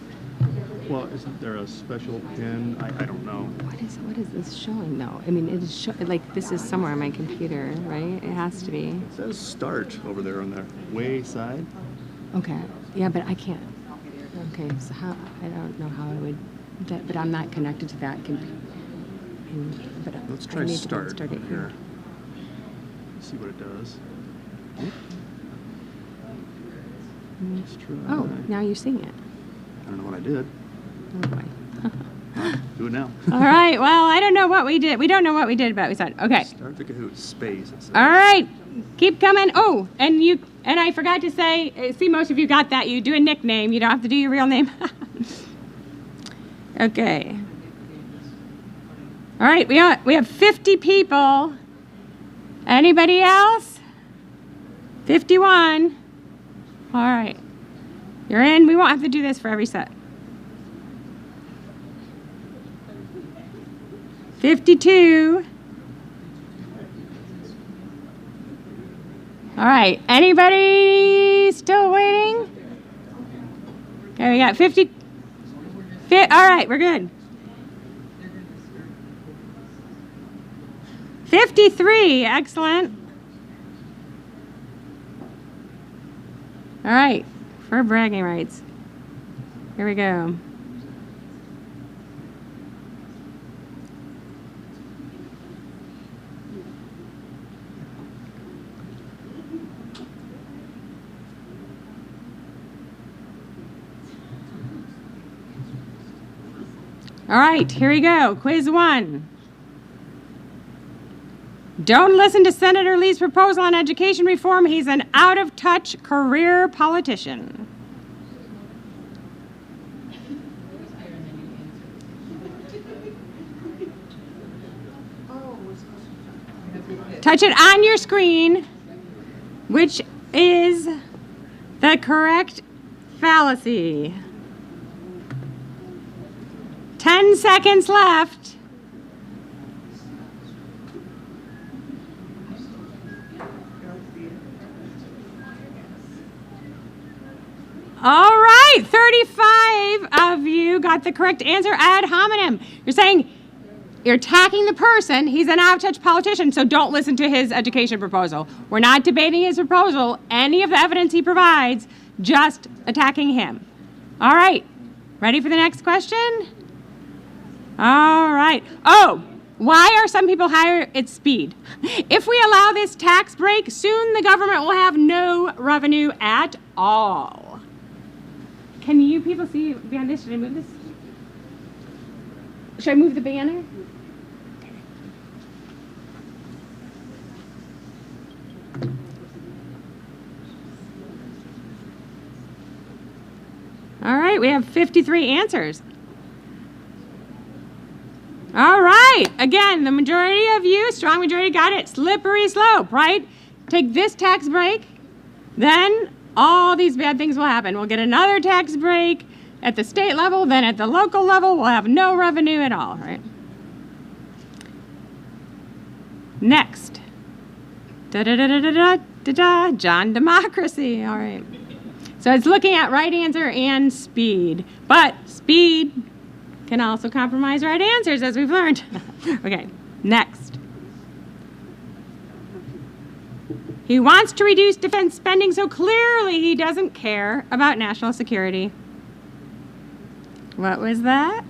Well, isn't there a special pin? I don't know. What is this showing though? I mean, it is like this is somewhere on my computer, right? It has to be. It says start over there on the way side. Okay. Yeah, but I can't. Okay, so how? I don't know how I would. But I'm not connected to that computer. But Let's I try need to start start it over here. See what it does. Let's try. Oh, now you're seeing it. I don't know what I did. Oh boy. Do it now. All right. Well, I don't know what we did. We don't know what we did, but we said okay. Start the Kahoot space. It says. All right. Keep coming. Oh, and I forgot to say. See, most of you got that. You do a nickname. You don't have to do your real name. Okay. All right. We have 50 people. Anybody else? 51. All right. You're in. We won't have to do this for every set. 52. All right. Anybody still waiting? Okay, we got 50. All right, we're good. 53. Excellent. All right. For bragging rights. Here we go. All right, here we go. Quiz 1. Don't listen to Senator Lee's proposal on education reform. He's an out-of-touch career politician. Touch it on your screen, which is the correct fallacy. 10 seconds left. All right, 35 of you got the correct answer ad hominem. You're saying you're attacking the person. He's an out-of-touch politician, so don't listen to his education proposal. We're not debating his proposal, any of the evidence he provides, just attacking him. All right, ready for the next question? All right. Oh, why are some people higher at speed? If we allow this tax break, soon the government will have no revenue at all. Can you people see beyond this? Should I move this? Should I move the banner? All right, we have 53 answers. All right, again, the majority of you, strong majority, got it. Slippery slope, right? Take this tax break, then all these bad things will happen. We'll get another tax break at the state level, then at the local level, we'll have no revenue at all, right? Next. Da-da-da-da-da-da-da, John Democracy, all right. So it's looking at right answer and speed, but speed can also compromise right answers, as we've learned. Okay, next. He wants to reduce defense spending, so clearly he doesn't care about national security. What was that?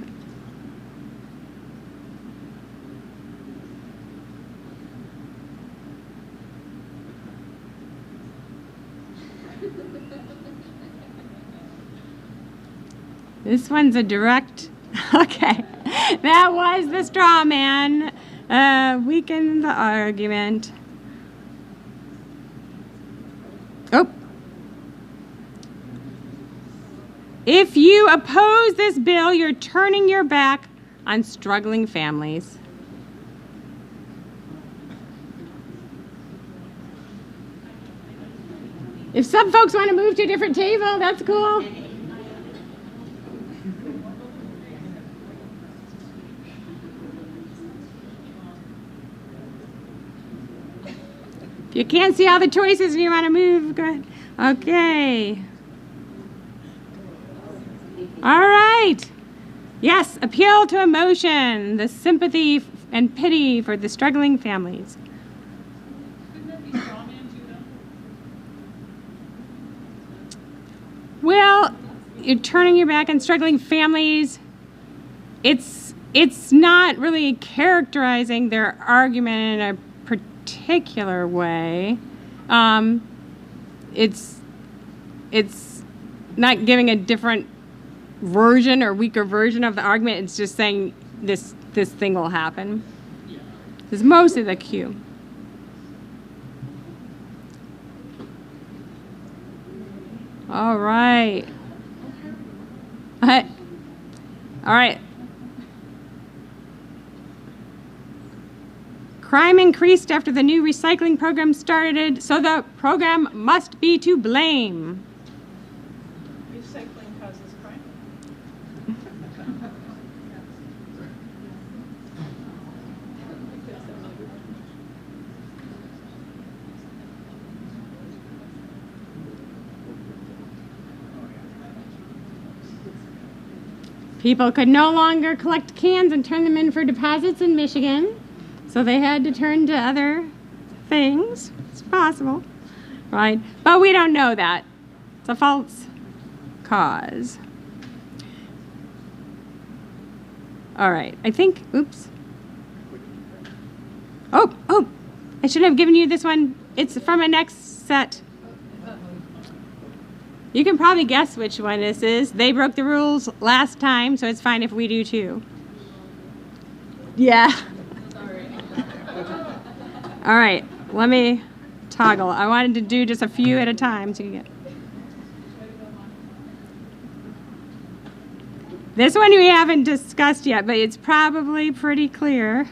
This one's a direct, okay. That was the straw man. Weaken the argument. Oh. If you oppose this bill, you're turning your back on struggling families. If some folks want to move to a different table, that's cool. If you can't see all the choices and you want to move, go ahead. Okay. All right. Yes, appeal to emotion, the sympathy and pity for the struggling families. Well, you're turning your back on struggling families. It's not really characterizing their argument in a particular way. It's not giving a different version or weaker version of the argument. It's just saying this thing will happen. It's mostly the cue. All right. All right. Crime increased after the new recycling program started, so the program must be to blame. Recycling causes crime. People could no longer collect cans and turn them in for deposits in Michigan, so they had to turn to other things. It's possible, right? But we don't know that. It's a false cause. All right, I think, oops. Oh, I should have given you this one. It's from a next set. You can probably guess which one this is. They broke the rules last time, so it's fine if we do too. Yeah. All right, let me toggle. I wanted to do just a few at a time so you get. This one we haven't discussed yet, but it's probably pretty clear.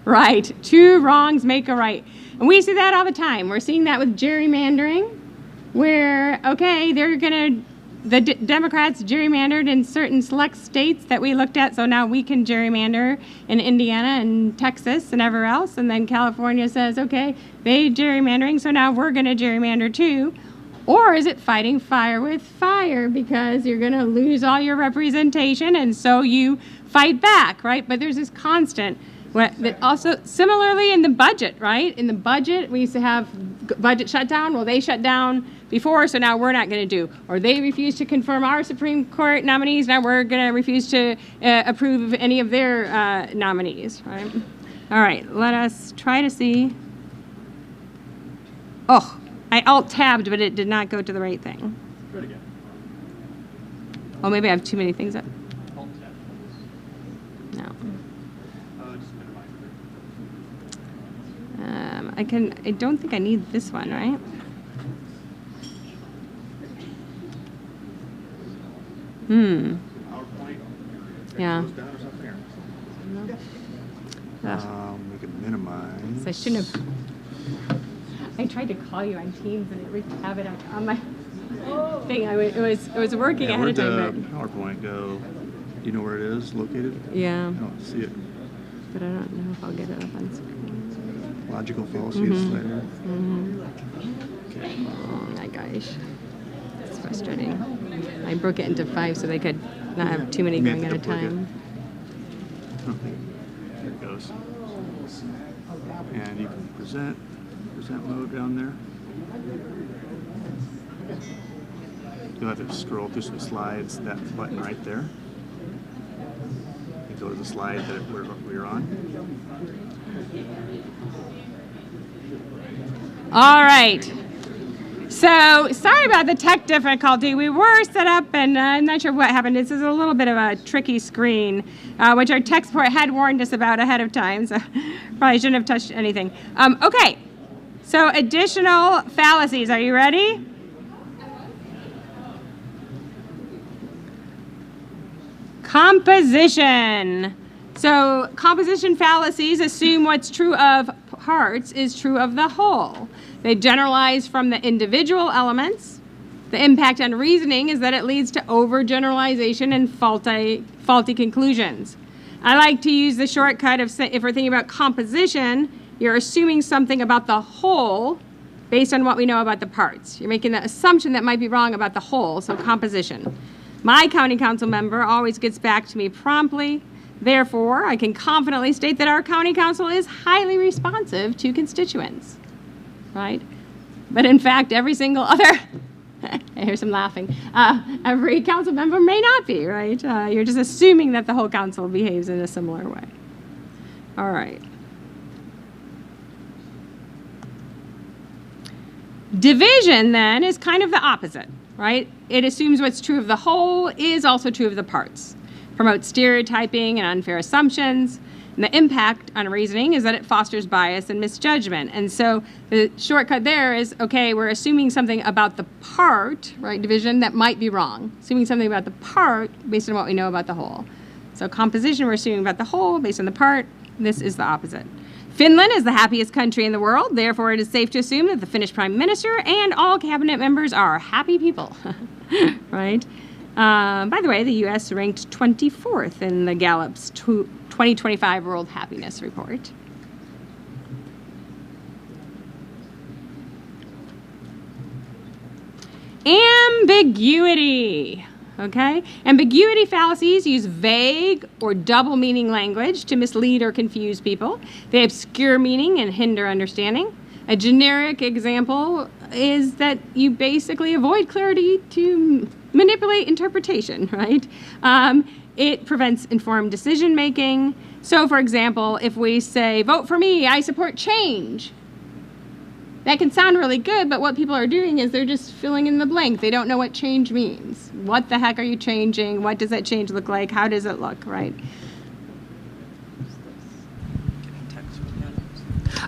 Right, two wrongs make a right. And we see that all the time. We're seeing that with gerrymandering, where, okay, the Democrats gerrymandered in certain select states that we looked at, so now we can gerrymander in Indiana and Texas and everywhere else. And then California says, okay, they gerrymandering, so now we're going to gerrymander too. Or is it fighting fire with fire because you're going to lose all your representation and so you fight back, right? But there's this constant. That also, similarly in the budget, right? In the budget, we used to have budget shutdown. Well, they shut down before, so now we're not going to do. Or they refuse to confirm our Supreme Court nominees, now we're going to refuse to approve any of their nominees, right? All right, let us try to see. Oh, I alt-tabbed, but it did not go to the right thing. Try it again. Oh, maybe I have too many things up. Alt-tab. No. Just minimize it. I don't think I need this one, right? PowerPoint. Yeah. Goes down or something, or- Ugh. We can minimize. So I shouldn't have. I tried to call you on Teams and it wreaked havoc on my thing. It was working ahead of Where'd time, the PowerPoint go? Do you know where it is located? but yeah, I don't see it. but I don't know if I'll get it up on screen. Logical fallacies slider. Okay. Oh my gosh, it's frustrating. I broke it into 5 so they could not have too many You may have going to at a duplicate. time. There it goes. And you can present mode down there. You'll have to scroll through some slides, that button right there. You go to the slide that we're on. All right. So sorry about the tech difficulty. We were set up, and I'm not sure what happened. This is a little bit of a tricky screen, which our tech support had warned us about ahead of time, so probably shouldn't have touched anything. Okay, so additional fallacies. Are you ready? Composition. So composition fallacies assume what's true of parts is true of the whole. They generalize from the individual elements. The impact on reasoning is that it leads to overgeneralization and faulty conclusions. I like to use the shortcut of, if we're thinking about composition, you're assuming something about the whole based on what we know about the parts. You're making the assumption that might be wrong about the whole, so composition. My county council member always gets back to me promptly. Therefore, I can confidently state that our county council is highly responsive to constituents, right? But in fact, every single other, I hear some laughing, every council member may not be, right? You're just assuming that the whole council behaves in a similar way. All right. Division, then, is kind of the opposite, right? It assumes what's true of the whole is also true of the parts. Promotes stereotyping and unfair assumptions. And the impact on reasoning is that it fosters bias and misjudgment. And so the shortcut there is, okay, we're assuming something about the part, right, division, that might be wrong. Assuming something about the part based on what we know about the whole. So composition, we're assuming about the whole based on the part. This is the opposite. Finland is the happiest country in the world. Therefore, it is safe to assume that the Finnish Prime Minister and all cabinet members are happy people, right? By the way, the U.S. ranked 24th in the Gallup's 2025 World Happiness Report. Ambiguity, okay? Ambiguity fallacies use vague or double meaning language to mislead or confuse people. They obscure meaning and hinder understanding. A generic example is that you basically avoid clarity to manipulate interpretation, right? It prevents informed decision making. So, for example, if we say, vote for me, I support change, that can sound really good, but what people are doing is they're just filling in the blank. They don't know what change means. What the heck are you changing? What does that change look like? How does it look, right?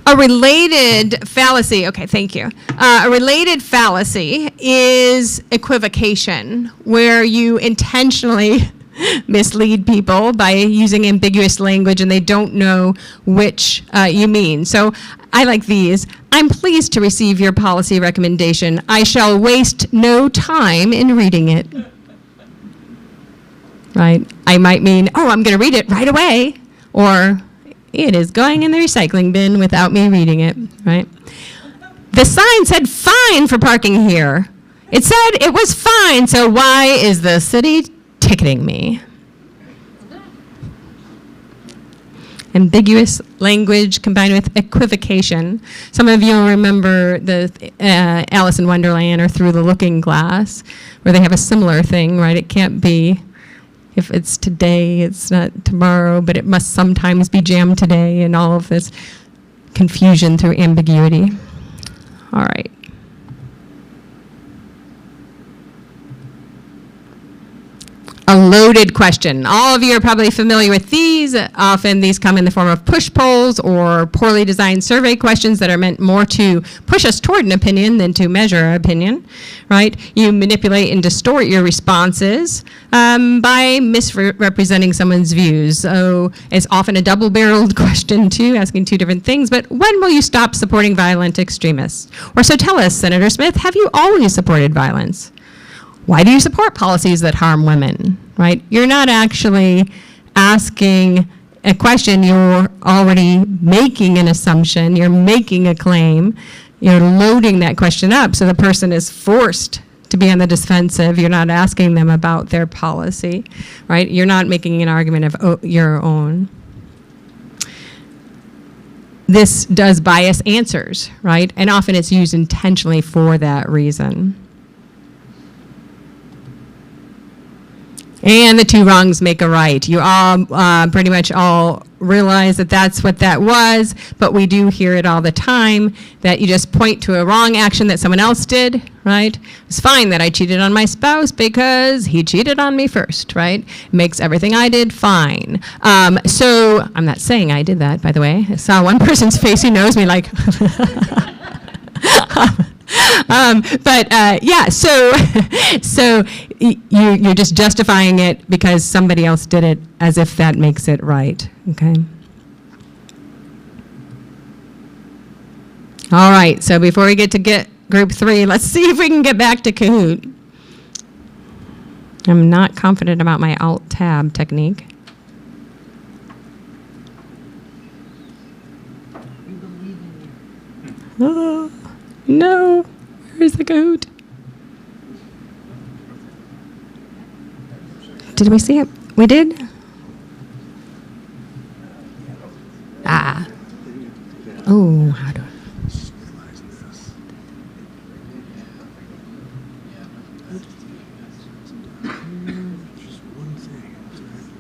A related fallacy, okay, thank you. A related fallacy is equivocation, where you intentionally mislead people by using ambiguous language and they don't know which you mean. So I like these. I'm pleased to receive your policy recommendation. I shall waste no time in reading it. Right? I might mean, oh, I'm going to read it right away, or it is going in the recycling bin without me reading it, right? The sign said fine for parking here. It said it was fine, so why is the city ticketing me? Ambiguous language combined with equivocation. Some of you will remember the Alice in Wonderland or Through the Looking Glass, where they have a similar thing, right? It can't be, if it's today, it's not tomorrow, but it must sometimes be jam today, and all of this confusion through ambiguity. All right. A loaded question. All of you are probably familiar with these. Often these come in the form of push polls or poorly designed survey questions that are meant more to push us toward an opinion than to measure our opinion, right? You manipulate and distort your responses by misrepresenting someone's views. So it's often a double-barreled question too, asking two different things. But when will you stop supporting violent extremists? Or so tell us, Senator Smith, have you always supported violence? Why do you support policies that harm women, right? You're not actually asking a question, you're already making an assumption, you're making a claim, you're loading that question up so the person is forced to be on the defensive. You're not asking them about their policy, right? You're not making an argument of your own. This does bias answers, right? And often it's used intentionally for that reason. And the two wrongs make a right. You all pretty much all realize that that's what that was, but we do hear it all the time, that you just point to a wrong action that someone else did, right? It's fine that I cheated on my spouse because he cheated on me first, right? It makes everything I did fine. So I'm not saying I did that, by the way. I saw one person's face who knows me like... yeah, so you're just justifying it because somebody else did it as if that makes it right, okay? All right, so before we get group 3, let's see if we can get back to Kahoot. I'm not confident about my Alt-Tab technique. Oh, no. Where's the Kahoot? Did we see it? We did? Ah. Oh, how do I? Just one thing.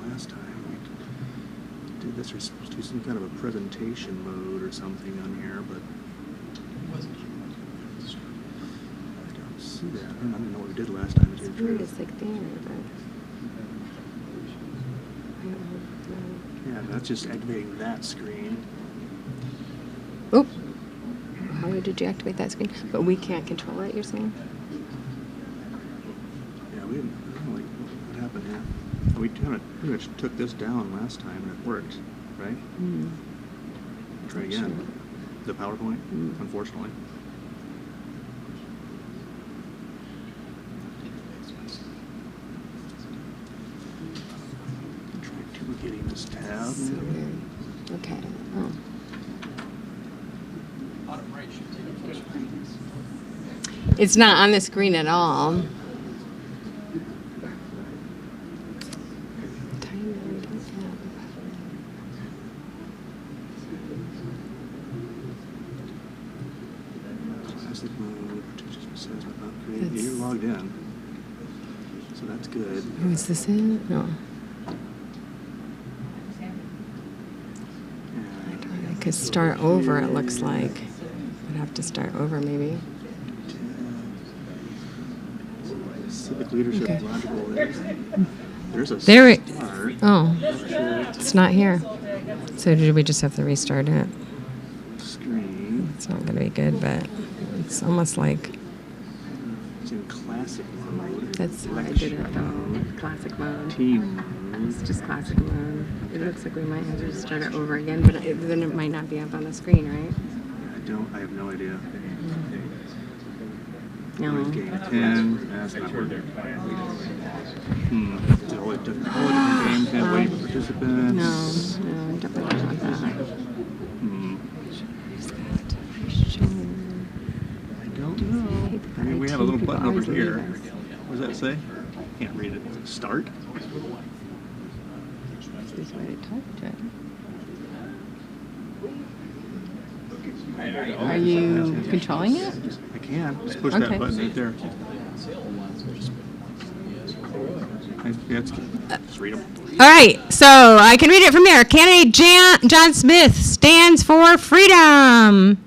Last time we did this, we're supposed to do some kind of a presentation mode or something on here, but I don't see that. I don't know what we did last time. To tell you the truth. It's like there, but I don't know. Yeah, that's just activating that screen. Oh, how did you activate that screen? But we can't control it, you're saying? Yeah, we didn't. I don't know what happened here. We kind of pretty much took this down last time and it worked, right? Try again. The PowerPoint, unfortunately. Try duplicating this tab. So weird. Okay. Oh. It's not on the screen at all. Classic mode, says upgrade. Yeah, you're logged in. So that's good. Oh, is this it? No. I could start over, it looks like. I'd have to start over, maybe. Civic leadership, Okay. logical. There's a There it- start. Oh, Sure. it's not here. So did we just have to restart it? Screen. It's not going to be good, but it's almost like It's in classic mode. That's how I did it, though. Classic mode. Team It's just classic mode. It looks like we might have to start it over again, but then it might not be up on the screen, right? I have no idea. No. Game 10. That's not working. It's a whole different game. 10 waiting for participants. No, definitely don't want that. I don't know. I mean, we have a little button over here. What does that say? Can't read it. Start? This way to touch it. Are you controlling it? I can. Just push Okay. that button right there. Just read them. all right. So I can read it from there. Candidate John Smith stands for freedom.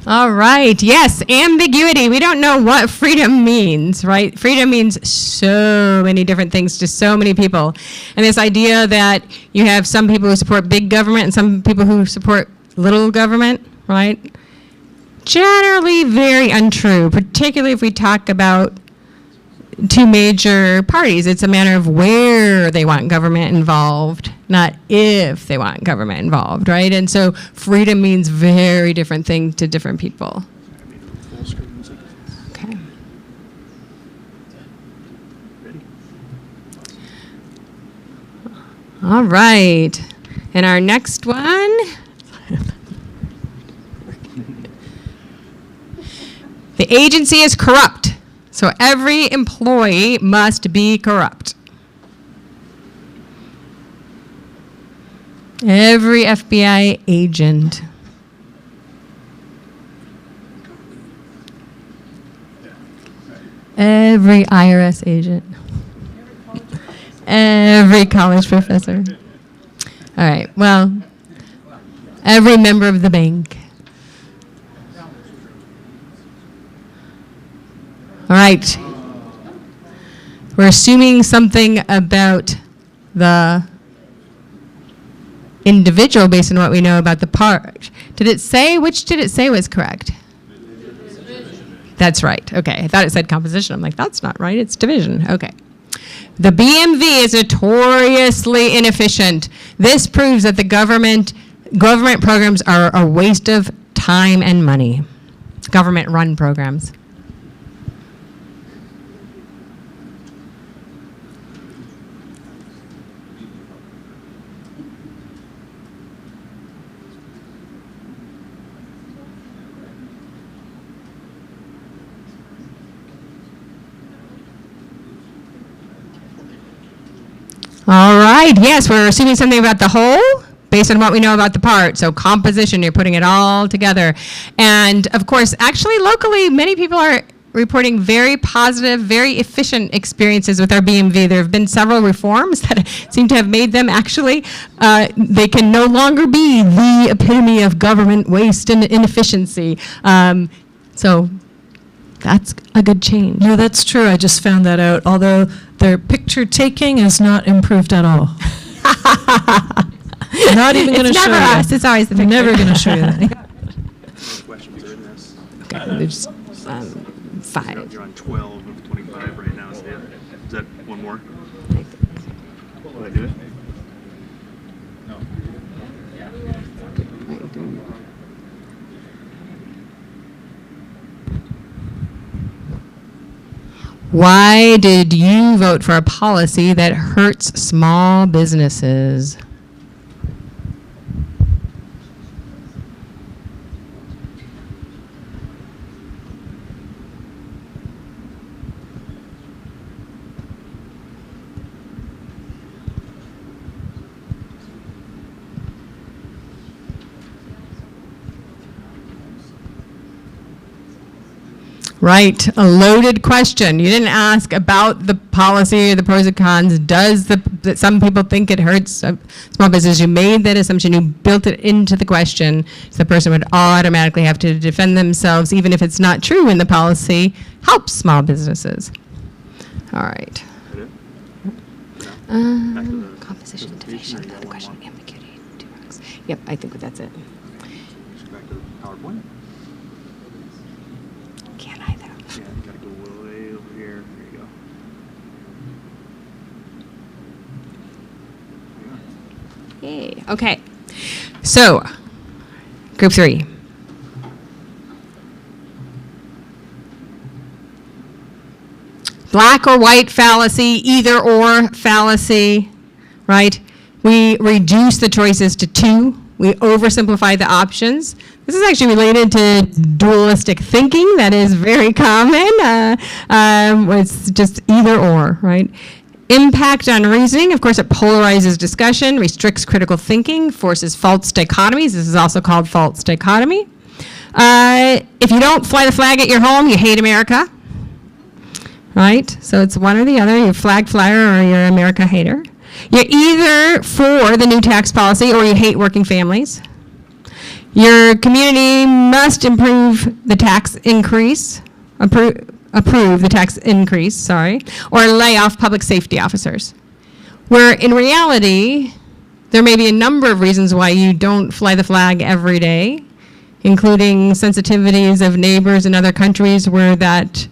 All right. Yes, ambiguity. We don't know what freedom means, right? Freedom means so many different things to so many people. And this idea that you have some people who support big government and some people who support little government, right? Generally very untrue, particularly if we talk about two major parties. It's a matter of where they want government involved, not if they want government involved, right? And so freedom means very different things to different people. Full screen music. Okay. Ready? All right. And our next one. The agency is corrupt. So every employee must be corrupt. Every FBI agent. Every IRS agent. Every college professor. All right, well, every member of the bank. All right. we're assuming something about the individual based on what we know about the part. Which did it say was correct? That's right. Okay. I thought it said composition. I'm like, that's not right. It's division. Okay. The BMV is notoriously inefficient. This proves that the government programs are a waste of time and money. Government-run programs. All right, yes, we're assuming something about the whole based on what we know about the part. So composition, you're putting it all together. And of course, actually locally, many people are reporting very positive, very efficient experiences with our BMV. There have been several reforms that seem to have made them actually, they can no longer be the epitome of government waste and inefficiency. So that's a good change. No, that's true. I just found that out. Although their picture taking is not improved at all. Not even going to show you. It's never us. It's always the picture. Never going to show you that. Questions are in this. Okay, there's 5. You're on 12 of 25 right now. Is that one more? Will I do it? Why did you vote for a policy that hurts small businesses? Right, a loaded question. You didn't ask about the policy or the pros and cons. That some people think it hurts small business? You made that assumption. You built it into the question, so the person would automatically have to defend themselves, even if it's not true when the policy helps small businesses. All right. Composition, division, the other question, ambiguity, 2 marks. Yep, I think that's it. Just back to the PowerPoint. Can't either. Yeah, gotta go way over here. There you go. Yay. Okay. So, group 3. Black or white fallacy, either or fallacy, right? We reduce the choices to 2. We oversimplify the options. This is actually related to dualistic thinking. That is very common. It's just either or, right? Impact on reasoning. Of course, it polarizes discussion, restricts critical thinking, forces false dichotomies. This is also called false dichotomy. If you don't fly the flag at your home, you hate America, right? So it's one or the other. You're a flag flyer or you're an America hater. You're either for the new tax policy or you hate working families. Your community must approve the tax increase, or lay off public safety officers. Where in reality, there may be a number of reasons why you don't fly the flag every day, including sensitivities of neighbors in other countries where that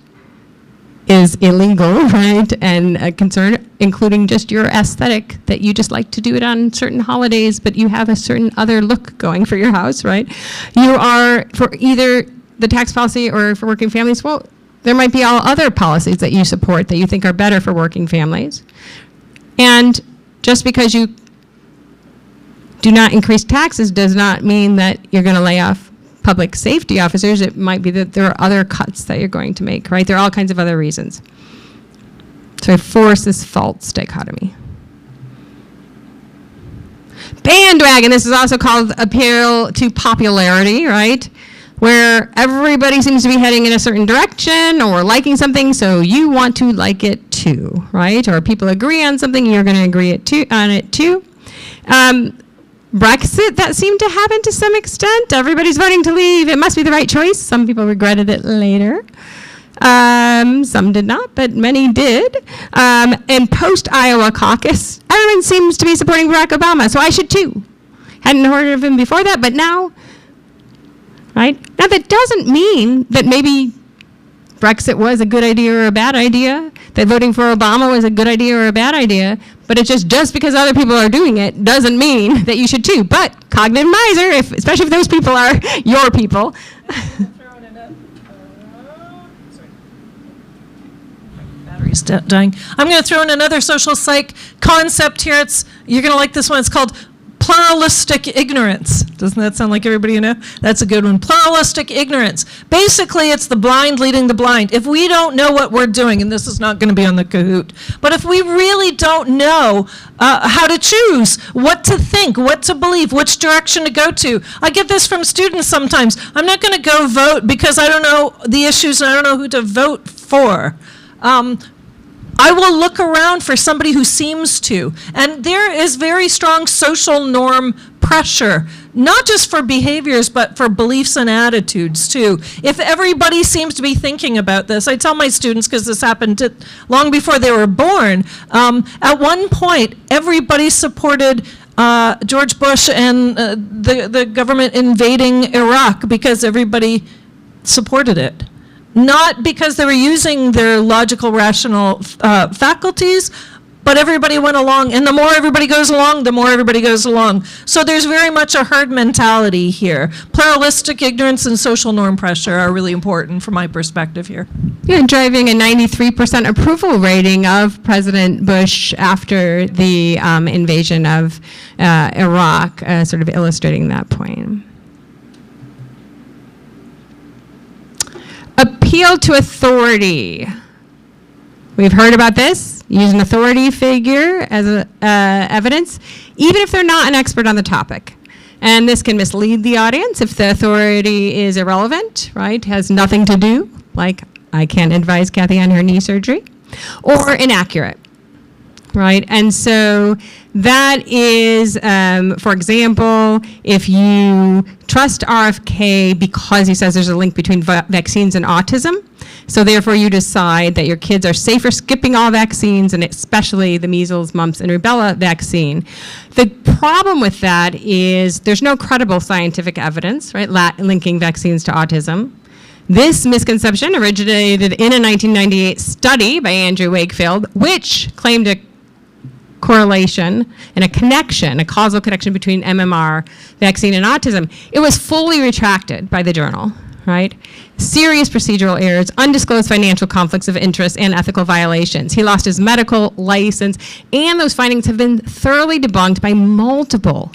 is illegal, right? And a concern, including just your aesthetic, that you just like to do it on certain holidays, but you have a certain other look going for your house, right? You are for either the tax policy or for working families. Well, there might be all other policies that you support that you think are better for working families. And just because you do not increase taxes does not mean that you're going to lay off public safety officers. It might be that there are other cuts that you're going to make, right? There are all kinds of other reasons. So I force this false dichotomy. Bandwagon, this is also called appeal to popularity, right? Where everybody seems to be heading in a certain direction or liking something, so you want to like it too, right? Or people agree on something, you're going to agree on it too. Brexit, that seemed to happen to some extent. Everybody's voting to leave. It must be the right choice. Some people regretted it later. Some did not, but many did. And post-Iowa caucus, everyone seems to be supporting Barack Obama, so I should too. Hadn't heard of him before that, but now, right? Now that doesn't mean that maybe Brexit was a good idea or a bad idea, that voting for Obama was a good idea or a bad idea, but it's just because other people are doing it doesn't mean that you should too. But cognitive miser, especially if those people are your people. Battery's dying. I'm going to throw in another social psych concept here. You're going to like this one. It's called pluralistic ignorance. Doesn't that sound like everybody you know? That's a good one. Pluralistic ignorance. Basically, it's the blind leading the blind. If we don't know what we're doing, and this is not going to be on the Kahoot, but if we really don't know how to choose, what to think, what to believe, which direction to go to. I get this from students sometimes. I'm not going to go vote because I don't know the issues and I don't know who to vote for. I will look around for somebody who seems to. And there is very strong social norm pressure, not just for behaviors, but for beliefs and attitudes too. If everybody seems to be thinking about this, I tell my students, because this happened long before they were born, at one point, everybody supported George Bush and the government invading Iraq because everybody supported it. Not because they were using their logical, rational faculties, but everybody went along. And the more everybody goes along, the more everybody goes along. So there's very much a herd mentality here. Pluralistic ignorance and social norm pressure are really important from my perspective here. Yeah, driving a 93% approval rating of President Bush after the invasion of Iraq, sort of illustrating that point. Appeal to authority. We've heard about this. Use an authority figure as evidence, even if they're not an expert on the topic. And this can mislead the audience if the authority is irrelevant, right? Has nothing to do, like I can't advise Kathy on her knee surgery, or inaccurate, right? And so that is, for example, if you trust RFK because he says there's a link between vaccines and autism, so therefore you decide that your kids are safer skipping all vaccines, and especially the measles, mumps, and rubella vaccine. The problem with that is there's no credible scientific evidence, right, linking vaccines to autism. This misconception originated in a 1998 study by Andrew Wakefield, which claimed a correlation and a connection, a causal connection between MMR vaccine and autism. It was fully retracted by the journal, right? Serious procedural errors, undisclosed financial conflicts of interest, and ethical violations. He lost his medical license, and those findings have been thoroughly debunked by multiple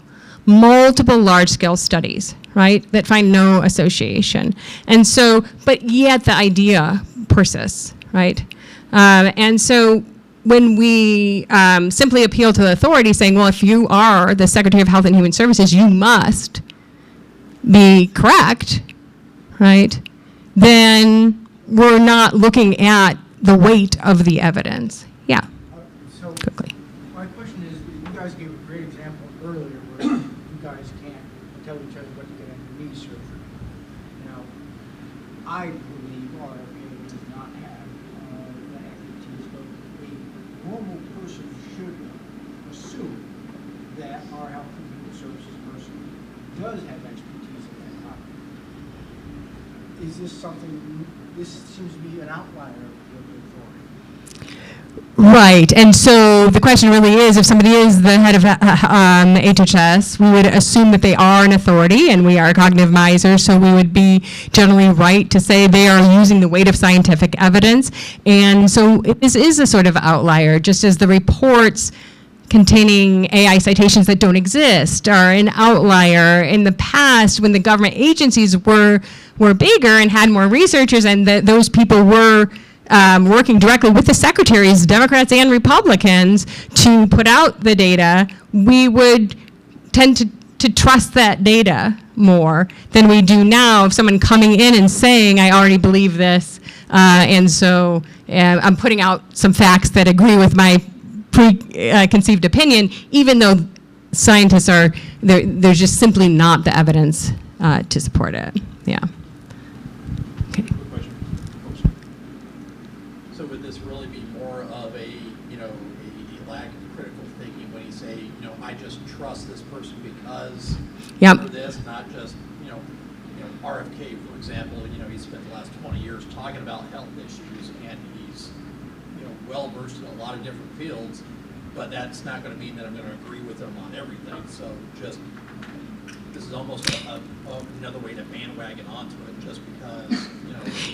large-scale studies, right, that find no association. And so, but yet the idea persists, right? And so when we simply appeal to the authority saying, well, if you are the Secretary of Health and Human Services, you must be correct, right? Then we're not looking at the weight of the evidence. Yeah, So quickly. my question is, you guys gave a great example earlier where you guys can't tell each other what to get under knee surgery. Now, I believe RFK does not have the expertise, but a normal person should assume that our health and human services person does have expertise in that topic. Is this something, this seems to be an outlier of the authority? Right, and so the question really is, if somebody is the head of HHS, we would assume that they are an authority, and we are cognitive misers, so we would be generally right to say they are using the weight of scientific evidence. And so this is a sort of outlier, just as the reports containing AI citations that don't exist are an outlier. In the past, when the government agencies were bigger and had more researchers, and those people were working directly with the secretaries, Democrats and Republicans, to put out the data, we would tend to trust that data more than we do now. If someone coming in and saying, I already believe this, and so I'm putting out some facts that agree with my preconceived opinion, even though scientists are, there's just simply not the evidence to support it. Yeah. Okay. say, I just trust this person because Yep. of this, not just, RFK, for example, he spent the last 20 years talking about health issues, and he's, well versed in a lot of different fields, but that's not going to mean that I'm going to agree with him on everything. So just, this is almost another way to bandwagon onto it, just because,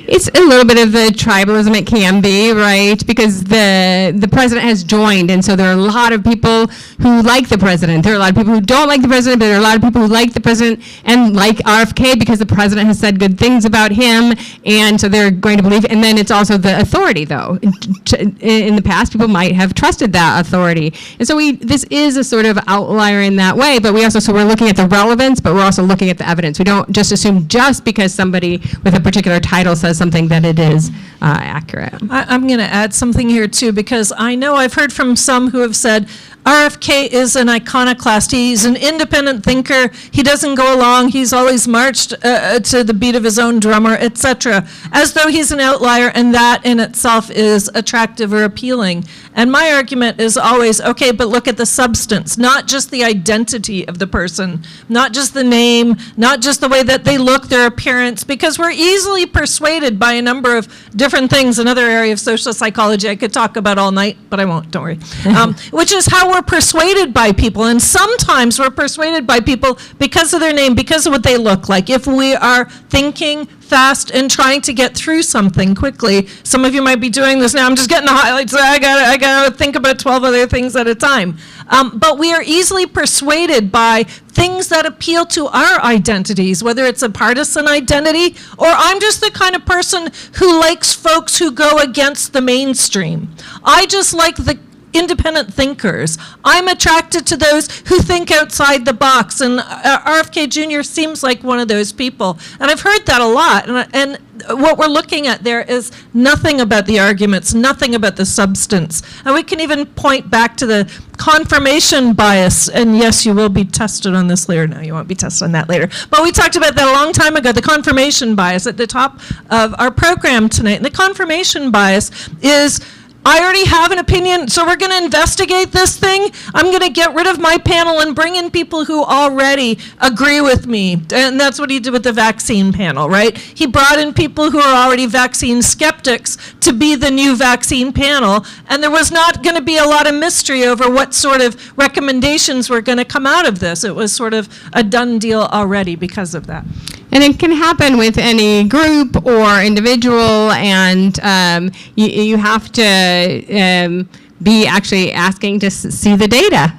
It's a little bit of the tribalism it can be, right? Because the president has joined, and so there are a lot of people who like the president. There are a lot of people who don't like the president, but there are a lot of people who like the president and like RFK because the president has said good things about him, and so they're going to believe. And then it's also the authority, though. In the past, people might have trusted that authority, and so this is a sort of outlier in that way. But we're looking at the relevance, but we're also looking at the evidence. We don't just assume just because somebody with a particular title says something that it is accurate. I'm going to add something here too, because I know I've heard from some who have said RFK is an iconoclast. He's an independent thinker. He doesn't go along. He's always marched to the beat of his own drummer, etc., as though he's an outlier, and that in itself is attractive or appealing. And my argument is always, okay, but look at the substance, not just the identity of the person, not just the name, not just the way that they look, their appearance, because we're easily persuaded by a number of different things. Another area of social psychology I could talk about all night, but I won't, don't worry, which is how we're persuaded by people. And sometimes we're persuaded by people because of their name, because of what they look like. If we are thinking fast and trying to get through something quickly, some of you might be doing this now. I'm just getting the highlights. I gotta think about 12 other things at a time. But we are easily persuaded by things that appeal to our identities, whether it's a partisan identity or I'm just the kind of person who likes folks who go against the mainstream. I just like the independent thinkers. I'm attracted to those who think outside the box, and RFK Jr. seems like one of those people. And I've heard that a lot, and what we're looking at there is nothing about the arguments, nothing about the substance. And we can even point back to the confirmation bias, and yes, you will be tested on this later. No, you won't be tested on that later. But we talked about that a long time ago, the confirmation bias at the top of our program tonight. And the confirmation bias is, I already have an opinion, so we're going to investigate this thing. I'm going to get rid of my panel and bring in people who already agree with me. And that's what he did with the vaccine panel, right? He brought in people who are already vaccine skeptics to be the new vaccine panel. And there was not going to be a lot of mystery over what sort of recommendations were going to come out of this. It was sort of a done deal already because of that. And it can happen with any group or individual, and you have to be actually asking to see the data.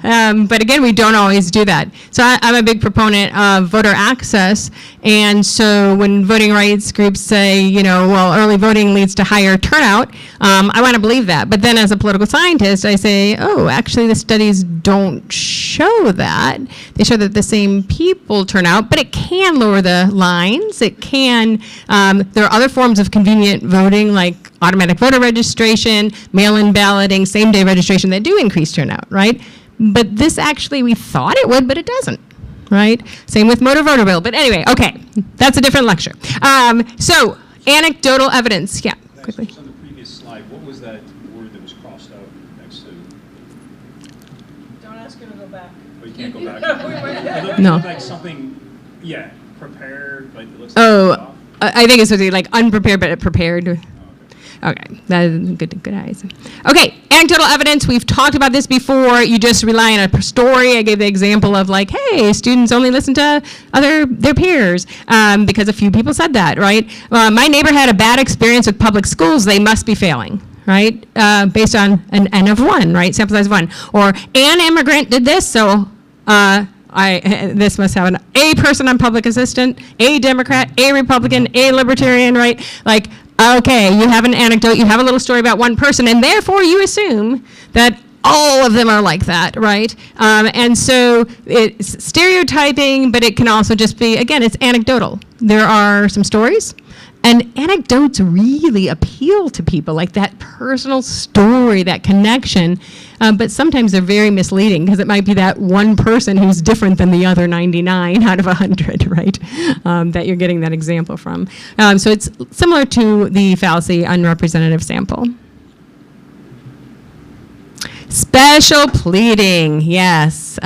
But again, we don't always do that. So I'm a big proponent of voter access, and so when voting rights groups say, well, early voting leads to higher turnout, I want to believe that. But then as a political scientist, I say, oh, actually the studies don't show that. They show that the same people turn out, but it can lower the lines. It can, there are other forms of convenient voting like automatic voter registration, mail-in balloting, same-day registration that do increase turnout, right? But this actually, we thought it would, but it doesn't, right? Same with motor voter bill. But anyway, okay, that's a different lecture. So anecdotal evidence, yeah, quickly. On the previous slide, what was that word that was crossed out next to? Don't ask her to go back. Oh, you can't go back? No. Like something, yeah, prepared, like it looks Oh, I think it's supposed to be like unprepared, but prepared. Okay, that is good eyes. Okay, anecdotal evidence. We've talked about this before. You just rely on a story. I gave the example of like, hey, students only listen to their peers because a few people said that, right? My neighbor had a bad experience with public schools. They must be failing, right? Based on an N of 1, right? Sample size 1. Or an immigrant did this, so this must have an A person on public assistant, a Democrat, a Republican, a Libertarian, right? Like, okay, you have an anecdote, you have a little story about one person, and therefore you assume that all of them are like that, right? And so it's stereotyping, but it can also just be, again, it's anecdotal. There are some stories, and anecdotes really appeal to people, like that personal story, that connection. But sometimes they're very misleading because it might be that one person who's different than the other 99 out of 100, right? That you're getting that example from. So it's similar to the fallacy unrepresentative sample. Special pleading, yes.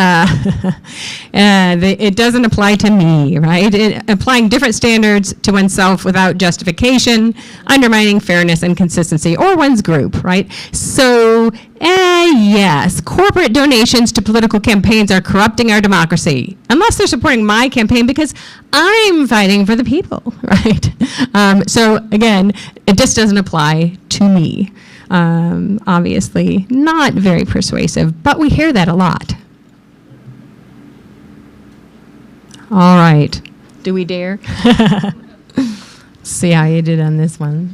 It doesn't apply to me, right? Applying different standards to oneself without justification, undermining fairness and consistency, or one's group, right? So, yes, corporate donations to political campaigns are corrupting our democracy, unless they're supporting my campaign because I'm fighting for the people, right? So, again, it just doesn't apply to me. Obviously not very persuasive, but we hear that a lot. All right. Do we dare? See how you did on this one.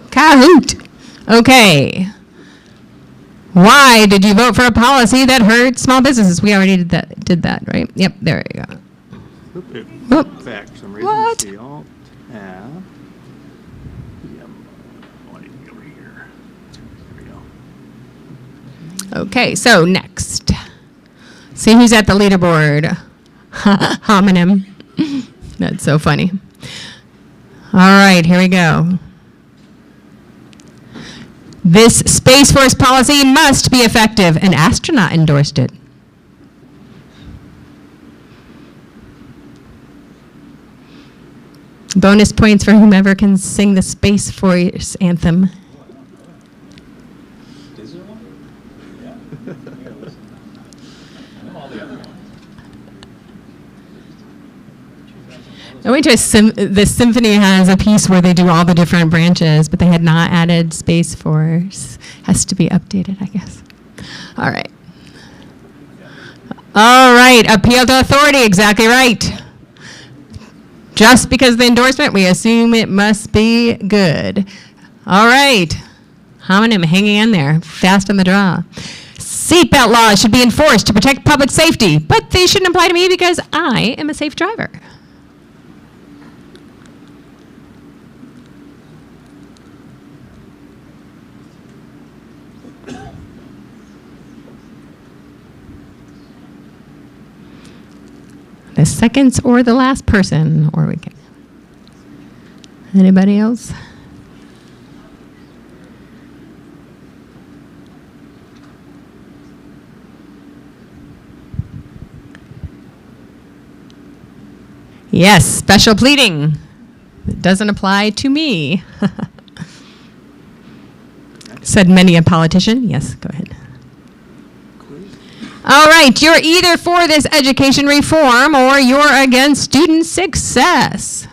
Kahoot. Okay. Why did you vote for a policy that hurts small businesses? We already did that, right? Yep, there you go. In fact, for some reason, What? the Alt tab. I want to be over here. There we go. Okay, so next. See who's at the leaderboard. Homonym. That's so funny. All right, here we go. This Space Force policy must be effective. An astronaut endorsed it. Bonus points for whomever can sing the Space Force anthem. Is there one? Yeah. I know all the other ones. I went to the symphony has a piece where they do all the different branches, but they had not added Space Force. Has to be updated, I guess. All right. All right, appeal to authority, exactly right. Just because of the endorsement, we assume it must be good. All right. Homonym hanging in there, fast on the draw. Seatbelt laws should be enforced to protect public safety, but they shouldn't apply to me because I am a safe driver. The seconds or the last person, or we can. Anybody else? Yes, special pleading. It doesn't apply to me. Said many a politician. Yes, go ahead. All right, you're either for this education reform or you're against student success.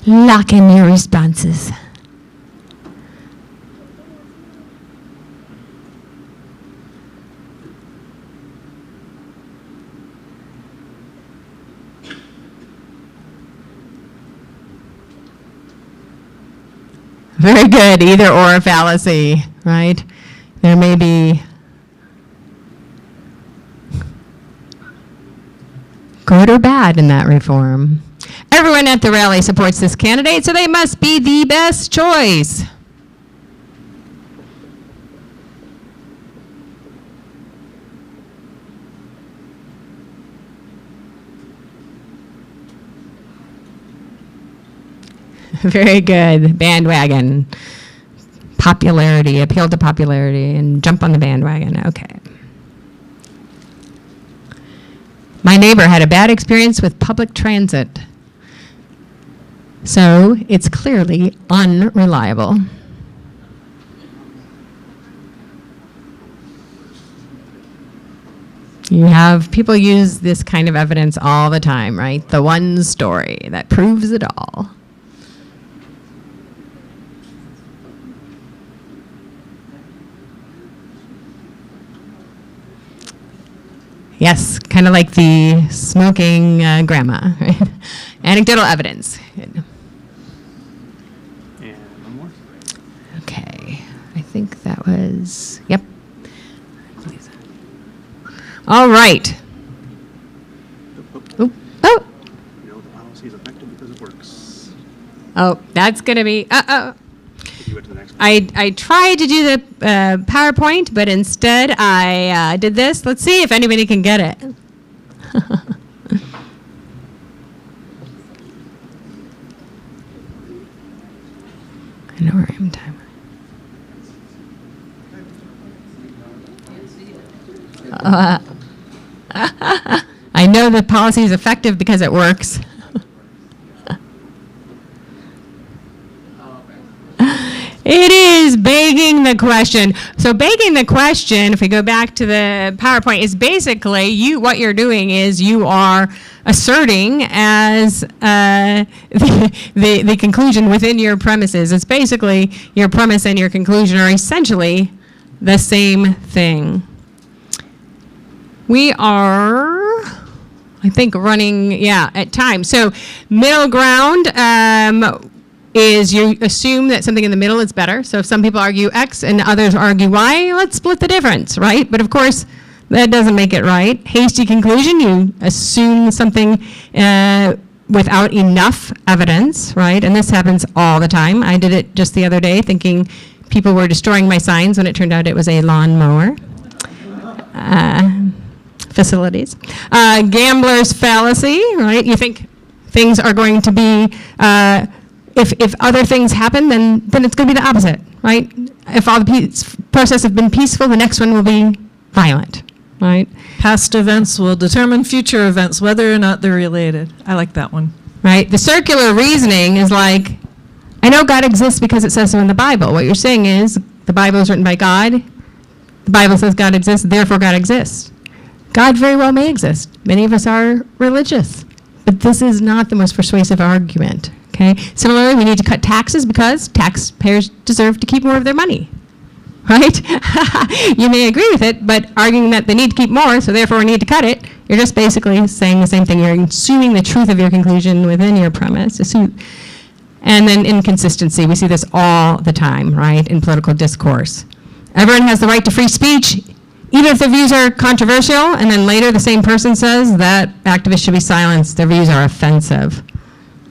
Lock in your responses. Very good, either or fallacy, right? There may be good or bad in that reform. Everyone at the rally supports this candidate, so they must be the best choice. Very good. Bandwagon. Popularity. Appeal to popularity and jump on the bandwagon. Okay. My neighbor had a bad experience with public transit. So it's clearly unreliable. You have people use this kind of evidence all the time, right? The one story that proves it all. Yes, kind of like the smoking grandma, right? Anecdotal evidence. Good. And one more. Okay, I think that was, yep. All right. Oh, oh, You know the policy is effective because it works. oh, that's going to be, If You went to the next one. I tried to do the PowerPoint, but instead I did this. Let's see if anybody can get it. I know where I am time. I know the policy is effective because it works. It is begging the question. So begging the question, if we go back to the PowerPoint, is basically what you're doing is you are asserting as the conclusion within your premises. It's basically your premise and your conclusion are essentially the same thing. We are, I think, running, at time. So middle ground is you assume that something in the middle is better. So if some people argue X and others argue Y, let's split the difference, right? But of course, that doesn't make it right. Hasty conclusion, you assume something without enough evidence, right? And this happens all the time. I did it just the other day thinking people were destroying my signs when it turned out it was a lawnmower. Facilities. Gambler's fallacy, right? You think things are going to be, if other things happen, then it's going to be the opposite, right? If all the process has been peaceful, the next one will be violent, right? Past events will determine future events, whether or not they're related. I like that one. Right? The circular reasoning is like, I know God exists because it says so in the Bible. What you're saying is, the Bible is written by God. The Bible says God exists, therefore God exists. God very well may exist. Many of us are religious. But this is not the most persuasive argument. Okay? Similarly, we need to cut taxes because taxpayers deserve to keep more of their money. Right? You may agree with it, but arguing that they need to keep more, so therefore we need to cut it, you're just basically saying the same thing. You're assuming the truth of your conclusion within your premise. And then inconsistency. We see this all the time, right, in political discourse. Everyone has the right to free speech, even if their views are controversial, and then later the same person says that activists should be silenced, their views are offensive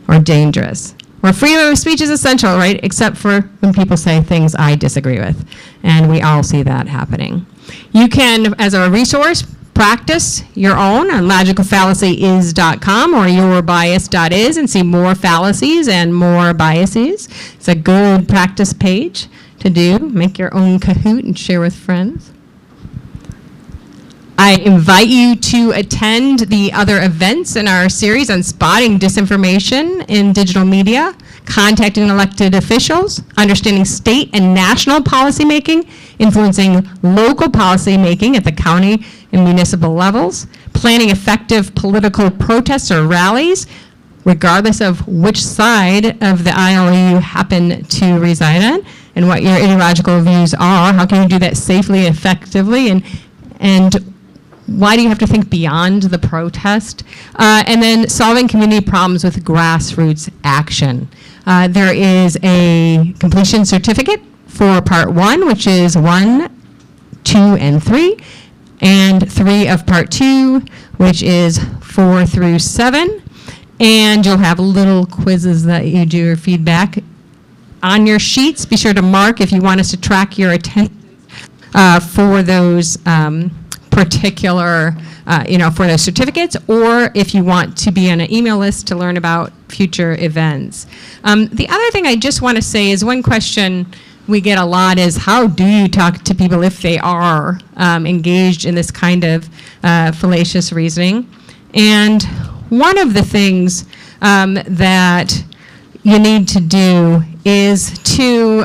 or dangerous. Where freedom of speech is essential, right, except for when people say things I disagree with. And we all see that happening. You can, as a resource, practice your own on logicalfallacyis.com or yourbias.is and see more fallacies and more biases. It's a good practice page to do. Make your own Kahoot and share with friends. I invite you to attend the other events in our series on spotting disinformation in digital media, contacting elected officials, understanding state and national policymaking, influencing local policymaking at the county and municipal levels, planning effective political protests or rallies, regardless of which side of the aisle you happen to reside on, and what your ideological views are. How can you do that safely, effectively, and why do you have to think beyond the protest? And then solving community problems with grassroots action. There is a completion certificate for part 1, which is 1, 2, and 3, and 3 of part 2, which is 4 through 7. And you'll have little quizzes that you do your feedback. On your sheets, be sure to mark if you want us to track your attendance for those particular, for those certificates, or if you want to be on an email list to learn about future events. The other thing I just want to say is one question we get a lot is how do you talk to people if they are engaged in this kind of fallacious reasoning? And one of the things that you need to do is to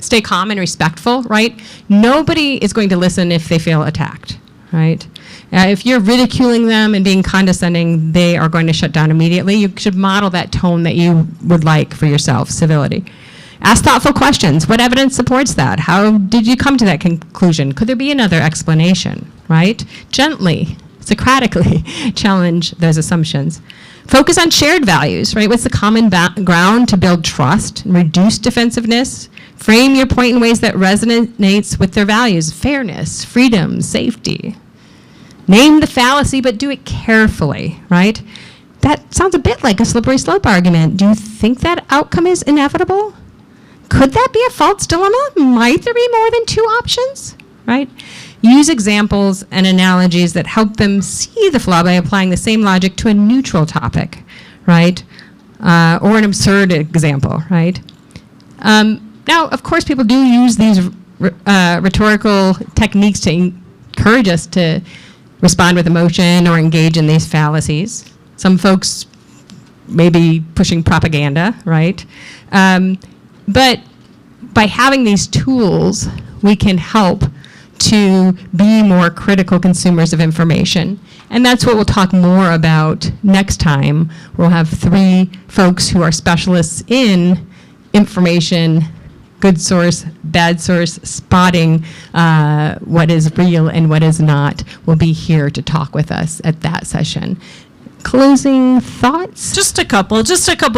stay calm and respectful, right? Nobody is going to listen if they feel attacked, right? If you're ridiculing them and being condescending, they are going to shut down immediately. You should model that tone that you would like for yourself, civility. Ask thoughtful questions. What evidence supports that? How did you come to that conclusion? Could there be another explanation, right? Gently, Socratically challenge those assumptions. Focus on shared values, right? What's the common ground to build trust and reduce defensiveness? Frame your point in ways that resonates with their values: fairness, freedom, safety. Name the fallacy, but do it carefully, right? That sounds a bit like a slippery slope argument. Do you think that outcome is inevitable? Could that be a false dilemma? Might there be more than two options, right? Use examples and analogies that help them see the flaw by applying the same logic to a neutral topic, right? Or an absurd example, right? Now, of course, people do use these rhetorical techniques to encourage us to respond with emotion or engage in these fallacies. Some folks may be pushing propaganda, right? But by having these tools, we can help to be more critical consumers of information. And that's what we'll talk more about next time. We'll have 3 folks who are specialists in information, good source, bad source, spotting what is real and what is not, will be here to talk with us at that session. Closing thoughts? Just a couple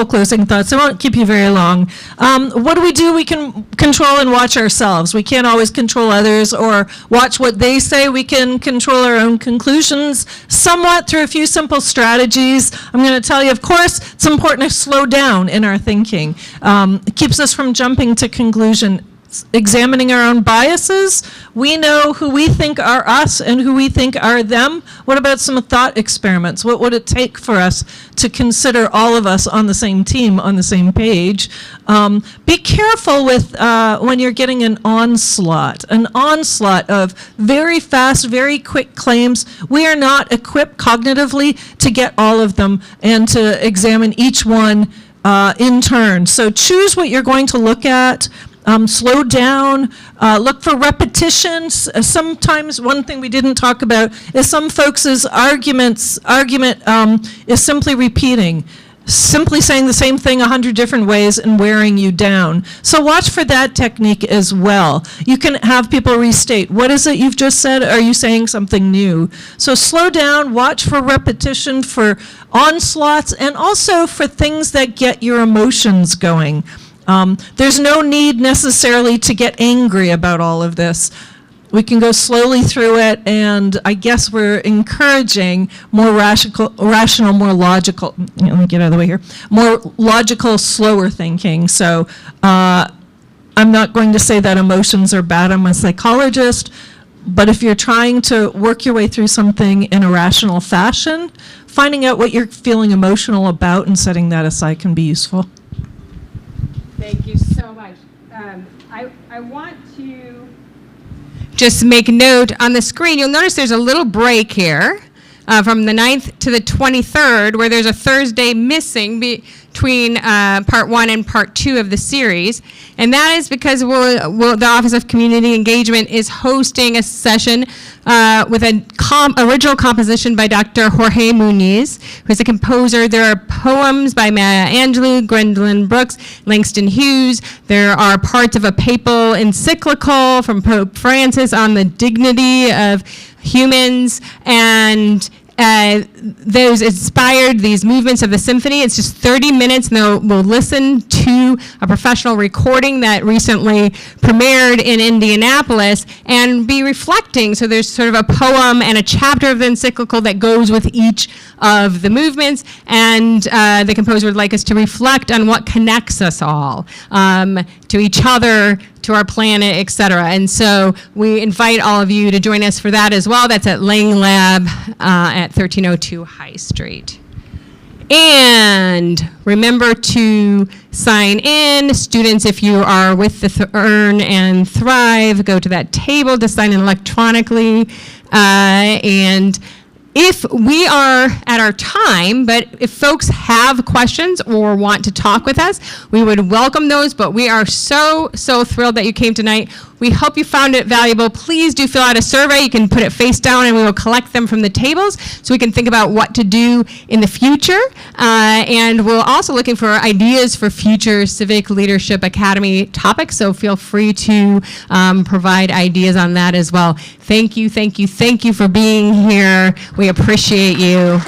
closing thoughts. I won't keep you very long. What do? We can control and watch ourselves. We can't always control others or watch what they say. We can control our own conclusions somewhat through a few simple strategies. I'm going to tell you, of course, it's important to slow down in our thinking. It keeps us from jumping to conclusion. Examining our own biases. We know who we think are us and who we think are them. What about some thought experiments? What would it take for us to consider all of us on the same team, on the same page? Be careful with when you're getting an onslaught of very fast, very quick claims. We are not equipped cognitively to get all of them and to examine each one in turn. So choose what you're going to look at. Slow down, look for repetitions. Sometimes one thing we didn't talk about is some folks' argument is simply repeating, simply saying the same thing 100 different ways and wearing you down. So watch for that technique as well. You can have people restate, what is it you've just said? Are you saying something new? So slow down, watch for repetition, for onslaughts, and also for things that get your emotions going. There's no need necessarily to get angry about all of this. We can go slowly through it, and I guess we're encouraging more rational, more logical, let me get out of the way here, more logical, slower thinking. So I'm not going to say that emotions are bad. I'm a psychologist, but if you're trying to work your way through something in a rational fashion, finding out what you're feeling emotional about and setting that aside can be useful. Thank you so much. I want to Just make note on the screen, you'll notice there's a little break here from the 9th to the 23rd where there's a Thursday missing between part 1 and part 2 of the series. And that is because the Office of Community Engagement is hosting a session with an original composition by Dr. Jorge Muniz, who's a composer. There are poems by Maya Angelou, Gwendolyn Brooks, Langston Hughes. There are parts of a papal encyclical from Pope Francis on the dignity of humans, and those inspired these movements of the symphony. It's just 30 minutes, and we'll listen to a professional recording that recently premiered in Indianapolis and be reflecting. So there's sort of a poem and a chapter of the encyclical that goes with each of the movements, and the composer would like us to reflect on what connects us all to each other, to our planet, etc. And so we invite all of you to join us for that as well. That's at Lang Lab at 1302 High Street. And remember to sign in. Students, if you are with the Earn and Thrive, go to that table to sign in electronically. And if we are at our time, but if folks have questions or want to talk with us, we would welcome those, but we are so thrilled that you came tonight. We hope you found it valuable. Please do fill out a survey. You can put it face down and we will collect them from the tables so we can think about what to do in the future. And we're also looking for ideas for future Civic Leadership Academy topics, so feel free to provide ideas on that as well. Thank you for being here. We appreciate you.